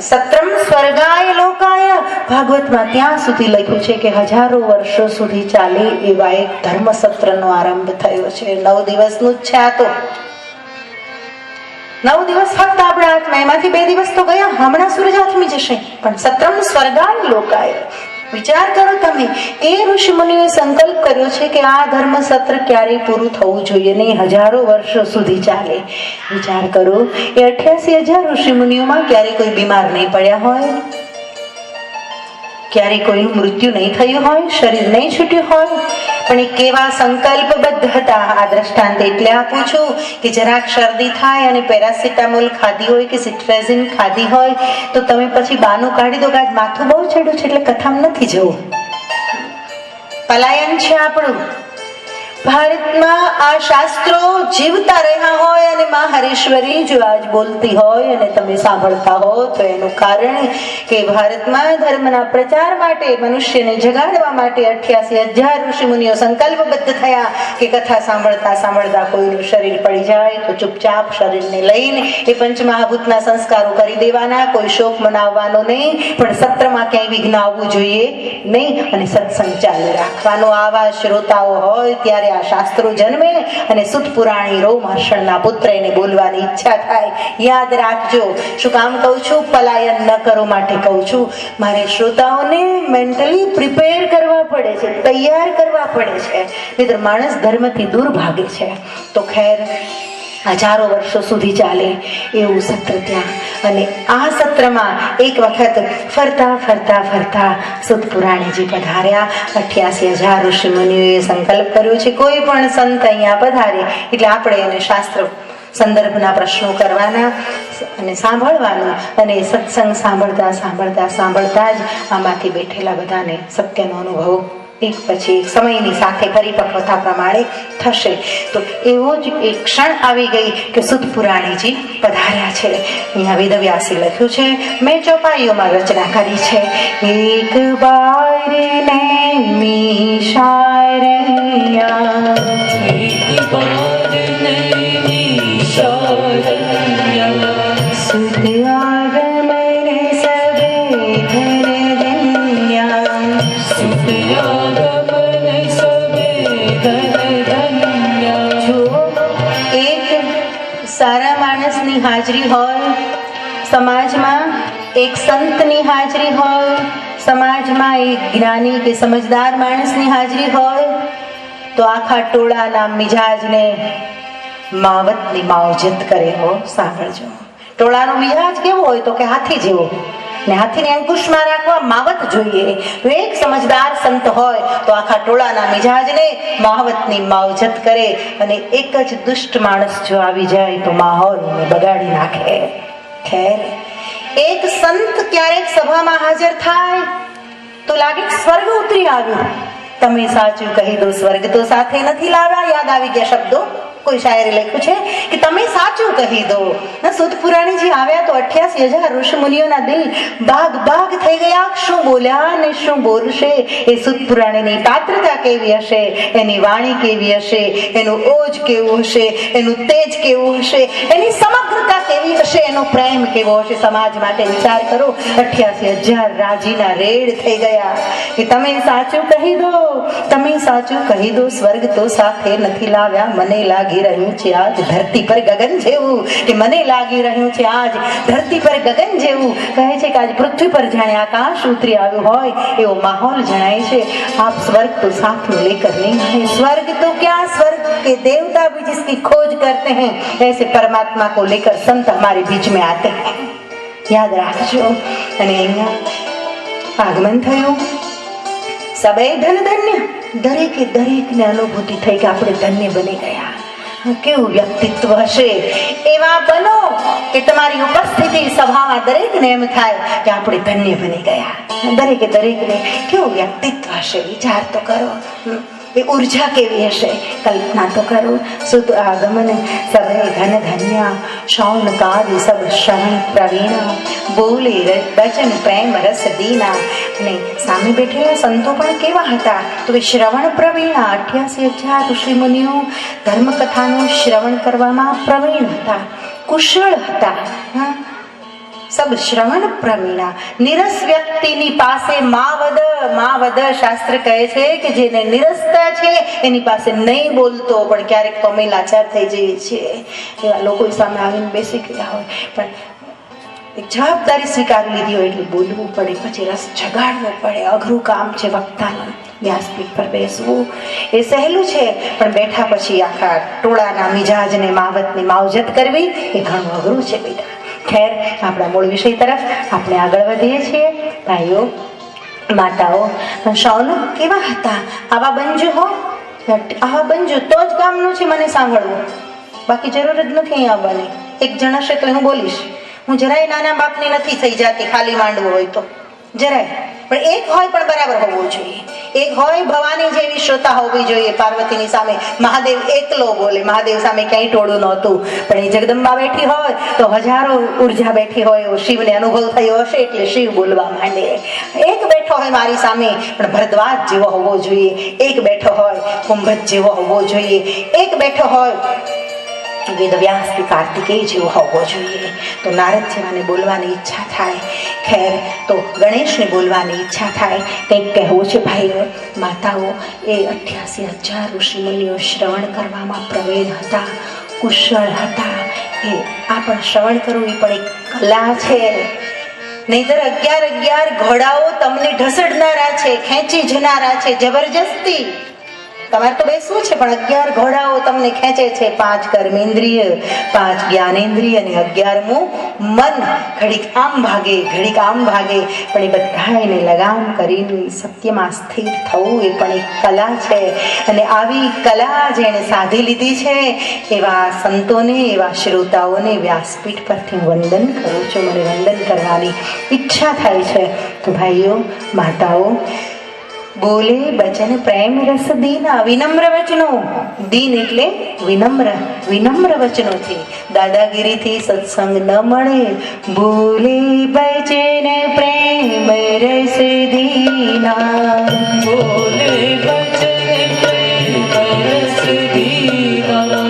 [SPEAKER 1] સત્રમ સ્વર્ગાય લોકાય ભાગવતમાં ત્યાં સુધી લખ્યું છે કે હજારો વર્ષો સુધી ચાલે એવા એક ધર્મસત્રનો આરંભ થયો છે. 9 દિવસનું જ છે આ તો. 9 દિવસ ફક્ત આપણા હાથમાં, એમાંથી 2 દિવસ તો ગયા, હમણાં સૂરજ હાથમી જશે. પણ સત્રમ સ્વર્ગાય લોકાય. વિચાર કરો તમે, એ ઋષિ મુનિઓએ સંકલ્પ કર્યો છે કે આ ધર્મ સત્ર ક્યારેય પૂરું થવું જોઈએ નહીં, હજારો વર્ષો સુધી ચાલે. વિચાર કરો, એ 88,000 ઋષિ મુનિઓમાં ક્યારે કોઈ બીમાર નહીં પડ્યા હોય, ક્યારે કોઈનું મૃત્યુ નહીં થયું હોય, શરીર નહીં છૂટ્યું હોય, પણ એ કેવા સંકલ્પબદ્ધ હતા. આ દ્રષ્ટાંત એટલે આપું છું કે જરાક શરદી થાય અને પેરાસિટામોલ ખાધી હોય કે સિટ્રેઝિન ખાધી હોય તો તમે પછી બાનું કાઢી દો કે આજ માથું બહુ ચડ્યું છે એટલે કથામાં નથી જવું. પલાયન છે આપણું. ભારતમાં આ શાસ્ત્રો જીવતા રહ્યા હોય અને મા હરેશ્વરી જો આજ બોલતી હોય અને તમે સાંભળતા હો તો એનું કારણ કે ભારતમાં ધર્મના પ્રચાર માટે, મનુષ્યને જગાડવા માટે 88,000 ઋષિ મુનિઓ સંકલ્પબદ્ધ થયા કે કથા સાંભળતા સાંભળતા કોઈનું શરીર પડી જાય તો ચૂપચાપ શરીરને લઈને એ પંચમહાભૂતના સંસ્કારો કરી દેવાના, કોઈ શોક મનાવવાનો નહીં, પણ સત્રમાં ક્યાંય વિઘ્ન આવવું જોઈએ નહીં અને સત્સંગ ચાલુ રાખવાનો. આવા શ્રોતાઓ હોય ત્યારે આ શાસ્ત્રો જન્મે અને સુત પુરાણી રોમહર્ષણના પુત્ર એને બોલવાની ઈચ્છા થાય. યાદ રાખજો, શું કામ કહું છું? પલાયન ન કરો માટે કહું છું. મારે શ્રોતાઓને મેન્ટલી પ્રિપેર કરવા પડે છે, તૈયાર કરવા પડે છે, નહીંતર માણસ ધર્મથી દૂર ભાગે છે. તો ખેર, હજારો વર્ષો સુધી ચાલે એવું સત્ર ત્યાં. અને આ સત્રમાં એક વખત ફરતા ફરતા ફરતા સુત પુરાણીજી પધાર્યા. 88,000 ઋષિ મુનિઓએ સંકલ્પ કર્યો છે કોઈ પણ સંત અહીંયા પધારે એટલે આપણે એને શાસ્ત્ર સંદર્ભના પ્રશ્નો કરવાના અને સાંભળવાનું. અને સત્સંગ સાંભળતા સાંભળતા સાંભળતા જ આમાંથી બેઠેલા બધાને સત્યનો અનુભવ એક પછી એક સમયની સાથે પરિપક્વતા પ્રમાણે થશે. તો એવો જ એક ક્ષણ આવી ગઈ કે સુત પુરાણીજી પધાર્યા છે. અહીંયા વેદવ્યાસે લખ્યું છે, મેં ચોપાઈઓમાં રચના કરી છે. એક બાર નૈમિષારણ્યા, એક બાર નૈમિષારણ્યા, સુત આગમન સબે ધનધન્યા, સુત આગમન સબે ધનધન્યા. જો એક સારા માણસની હાજરી હોય સમાજમાં, એક સંતની હાજરી હોય સમાજમાં, એક જ્ઞાની કે સમજદાર માણસની હાજરી હોય તો આખા ટોળાના મિજાજને માવતની માવજત કરે. હો, સાંભળજો, ટોળાનો મિજાજ કેવો હોય તો કે હાથી જેવો, ને હાથીને અંકુશમાં રાખવા માવત જોઈએ. એક સમજદાર સંત હોય તો આખા ટોળાના મિજાજને માવતની માવજત કરે. અને એક જ દુષ્ટ માણસ જો આવી જાય તો માહોલને બગાડી નાખે. ખેર, એક સંત ક્યારેક સભામાં હાજર થાય તો લાગે સ્વર્ગ ઉતરી આવ્યું, તમે સાચું કહી દો સ્વર્ગ તો સાથે નથી લાવ્યા. યાદ આવી ગયા શબ્દો. કોઈ શાયરે લખ્યું છે કે તમે સાચું કહી દો. સુત પુરાણીજી આવ્યા તો 88,000 ઋષિ મુનિઓના દિલ બાગ બાગ થઈ ગયા. શું બોલ્યા ને શું બોલશે. એ સુત પુરાણીની પાત્રતા કેવી હશે, એની વાણી કેવી હશે, એનું ઓજ કેવું હશે, એનું તેજ કેવું હશે, એની સમગ્રતા કેવી હશે, એનો પ્રેમ કેવો હશે સમાજ માટે. વિચાર કરો, 88,000 રાજીના રેડ થઈ ગયા કે તમે સાચું કહી દો, તમે સાચું કહી દો. સ્વર્ગ તો સાથે નથી લાવ્યા. મને લાગી રહ્યું છે આજ ધરતી પર ગગન જેવું, કે મને લાગી રહ્યું છે આજ ધરતી પર ગગન જેવું. કહે છે કે આજ પૃથ્વી પર જાણે આકાશ ઉતરી આવ્યું હોય એવો માહોલ જણાય છે. आप स्वर्ग तो साथ में लेकर नहीं आए. स्वर्ग तो क्या, स्वर्ग के देवता भी जिसकी खोज करते हैं, ऐसे परमात्मा को लेकर संत हमारे बीच में आते हैं. યાદ રાખજો. અને અહીંયા આગમન થયું. સબે ધન ધન્ય. દરેકે દરેકને અનુભૂતિ થઈ કે આપણે ધન્ય બની ગયા. કેવું વ્યક્તિત્વ હશે એવા બનો કે તમારી ઉપસ્થિતિ સભામાં દરેકને એમ થાય કે આપણે ધન્ય બની ગયા. દરેકે દરેકને કેવું વ્યક્તિત્વ હશે વિચાર તો કરો. એ ઉર્જા કેવી હશે કલ્પના તો કરો. સુત આગમન સભે ધન ધન્ય શૌન કાદ સબ શ્રવણ પ્રવીણ બોલે વચન પ્રેમ રસ દીના. અને સામે બેઠેલા સંતો પણ કેવા હતા તો કે શ્રવણ પ્રવીણ. 88,000 ઋષિ મુનિઓ ધર્મકથાનું શ્રવણ કરવામાં પ્રવીણ હતા, કુશળ હતા. સબ શ્રવણ પ્રવીણા. નિરસ વ્યક્તિની પાસે માવદ શાસ્ત્ર કહે છે કે જેને નિરસતા છે એની પાસે નહીં બોલતો પણ ક્યારેક અમે લાચાર થઈ જઈએ છીએ. એવા લોકો સામે આવીને બેસી ગયા હોય પણ એક જવાબદારી સ્વીકારી લીધી હોય એટલે બોલવું પડે, પછી રસ જગાડવો પડે. અઘરું કામ છે વક્તાનું. વ્યાસપીઠ પર બેસવું એ સહેલું છે પણ બેઠા પછી આખા ટોળાના મિજાજને માવતની માવજત કરવી એ ઘણું અઘરું છે બેટા. ખેર, આપણા મૂળ વિષય તરફ આપણે આગળ વધીએ છીએ. ભાઈઓ માતાઓ, શૌન કેવા હતા? આવા બંજુ હો, આવા બંજુ તો જ કામનું છે મને સાંભળવું, બાકી જરૂર જ નથી અહીં આવવાની. એક જણ હશે તો હું બોલીશ. હું જરાય નાના બાપની નથી થઈ જતી ખાલી માંડવું હોય તો, જરાય. પણ એક હોય પણ બરાબર હોવું જોઈએ. એક હોય ભવાની જેવી શ્રોતા હોવી જોઈએ. પાર્વતીની સામે મહાદેવ એકલો બોલે. મહાદેવ સામે ક્યાંય ટોળું નહોતું, પણ એ જગદંબા બેઠી હોય તો હજારો ઉર્જા બેઠી હોય એવો શિવને અનુભવ થયો હશે એટલે શિવ બોલવા માંડે. એક બેઠો હોય મારી સામે પણ ભરદ્વાજ જેવો હોવો જોઈએ. એક બેઠો હોય કુંભજ જેવો હોવો જોઈએ. એક બેઠો હોય વેદવ્યાસ કે કાર્તિકેય જેવો હોવો જોઈએ. તો નારદ જેવાને બોલવાની ઈચ્છા થાય. ખેર, તો ગણેશને બોલવાની ઈચ્છા થાય. કંઈક કહેવું છે ભાઈઓ માતાઓ. એ 88,000 ઋષિ મુનિઓ શ્રવણ કરવામાં પ્રવીણ હતા, કુશળ હતા. એ આ પણ શ્રવણ કરવું એ પણ એક કલા છે. નહીતર 11 ઘોડાઓ તમને ઢસડનારા છે, ખેંચી જનારા છે જબરજસ્તી. તમારે તો બેસવું છે પણ 11 ઘોડાઓ તમને ખેંચે છે. 5 કર્મેન્દ્રિય, 5 જ્ઞાનેન્દ્રિય અને 11મું મન. ઘડીક આમ ભાગે, ઘડીક આમ ભાગે, પણ એ બધાને લગામ કરીને સત્યમાં સ્થિર થવું એ પણ એક કલા છે. અને આવી કલા જેણે સાધી લીધી છે એવા સંતોને, એવા શ્રોતાઓને વ્યાસપીઠ પરથી વંદન કરું છું. મને વંદન કરવાની ઈચ્છા થાય છે. તો ભાઈઓ માતાઓ, બોલે બચન પ્રેમ રસ દીના. વિનમ્ર વચનો. દીન એટલે વિનમ્ર. વિનમ્ર વચનોથી, દાદાગીરીથી સત્સંગ ન મળે. બોલે બચન પ્રેમ રસ દીના. બોલે બચન પ્રેમ રસ દીના.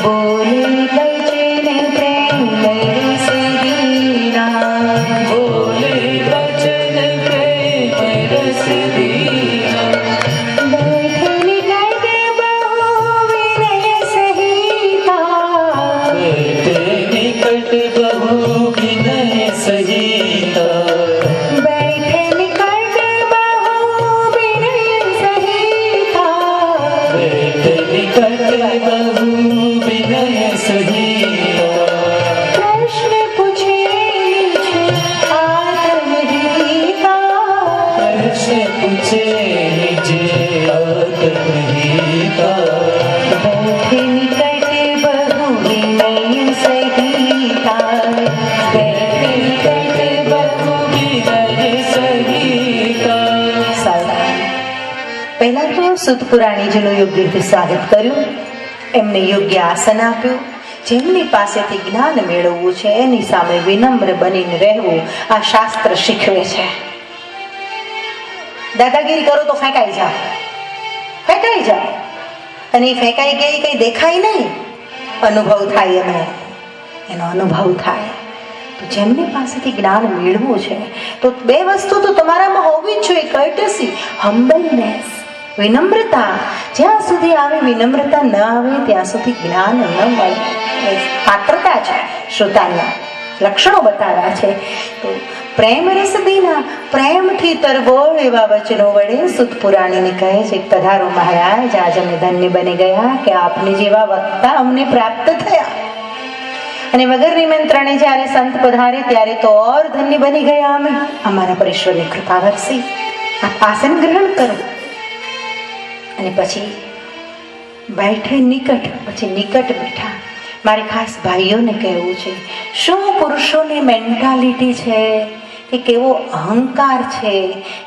[SPEAKER 1] બોલે બચન પ્રેમ રસ દીના. બોલે બચન પ્રેમ રસ દીના. પહેલા સુતપુરાણીજીનું યોગ્ય રીતે સ્વાગત કર્યું, એમને યોગ્ય આસન આપ્યું. જેમની પાસેથી જ્ઞાન મેળવવું છે એની સામે વિનમ્ર બનીને રહેવું આ શાસ્ત્ર શીખવે છે. દાદાગીરી કરો તો ફેંકાઈ જાઓ, અને એ ફેંકાઈ ગઈ કઈ દેખાય નહીં, અનુભવ થાય, એનો અનુભવ થાય. તો જેમની પાસેથી જ્ઞાન મેળવવું છે તો બે વસ્તુ તો તમારામાં હોવી જ જોઈએ: કર્ટસી, હમ્બલનેસ, વિનમ્રતા. જ્યાં સુધી આવે વિનમ્રતા ન આવે ત્યાં સુધી જ્ઞાન ન મળે. પાત્રતા છે શ્રોતાના લક્ષણો બતાવ્યા છે. તો પ્રેમ રસદીના, પ્રેમથી તરબોળ એવા વચનો વડે સુતપુરાણીને કહે છે, પધારો મહારાજ, આજ અમે ધન્ય બની ગયા કે આપને જેવા વક્તા અમને પ્રાપ્ત થયા. અને વગર નિમંત્રણે જ્યારે સંત પધારે ત્યારે તો ઓર ધન્ય બની ગયા અમે. અમારા પર ઈશ્વરની કૃપા વરસી. આપ આસન ગ્રહણ કરો. અને પછી બેઠે નિકટ, પછી નિકટ બેઠા. મારે ખાસ ભાઈઓને કહેવું છે, શું પુરુષોની મેન્ટાલિટી છે, કે કેવો અહંકાર છે,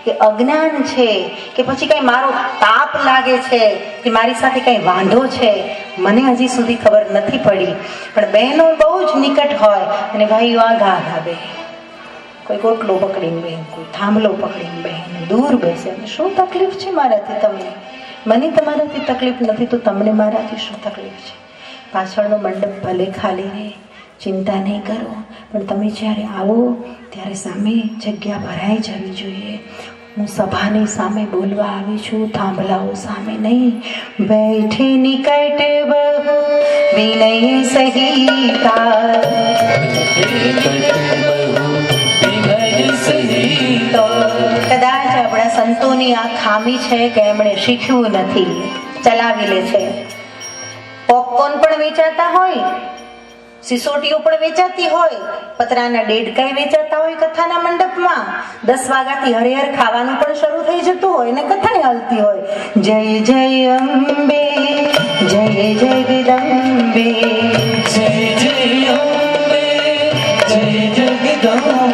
[SPEAKER 1] કે અજ્ઞાન છે, કે પછી કઈ મારો તાપ લાગે છે, કે મારી સાથે કઈ વાંધો છે, મને હજી સુધી ખબર નથી પડી. પણ બહેનો બહુ જ નિકટ હોય અને ભાઈઓ આઘા બે, કોઈ ગોટલો પકડીને બેન, કોઈ થાંભલો પકડીને બેન, દૂર બેસે. શું તકલીફ છે મારાથી તમને? મને તમારાથી તકલીફ નથી તો તમને મારાથી શું તકલીફ છે? પાછળનો મંડપ ભલે ખાલી રહે, ચિંતા નહીં કરો, પણ તમે જ્યારે આવો ત્યારે સામે જગ્યા ભરાઈ જવી જોઈએ. હું સભાની સામે બોલવા આવી છું, થાંભલાઓ સામે નહીં. બેઠે નિકટ બહુ વિનય સહિતા, તો કદાચ આપણા સંતોની આ ખામી છે કે એમણે શીખ્યું નથી, ચલાવી લે છે. પોપકોર્ન પણ વેચાતા હોય, સિસોટીઓ પણ વેચાતી હોય, પતરાના દેડકાઈ વેચાતા હોય કથાના મંડપમાં. 10 વાગ્યાથી હરિહર ખાવાનું પણ શરૂ થઈ જતું હોય ને કથા હાલતી હોય. જય જય અંબે, જય જગદંબે, જય જય અંબે, જય જગદંબે.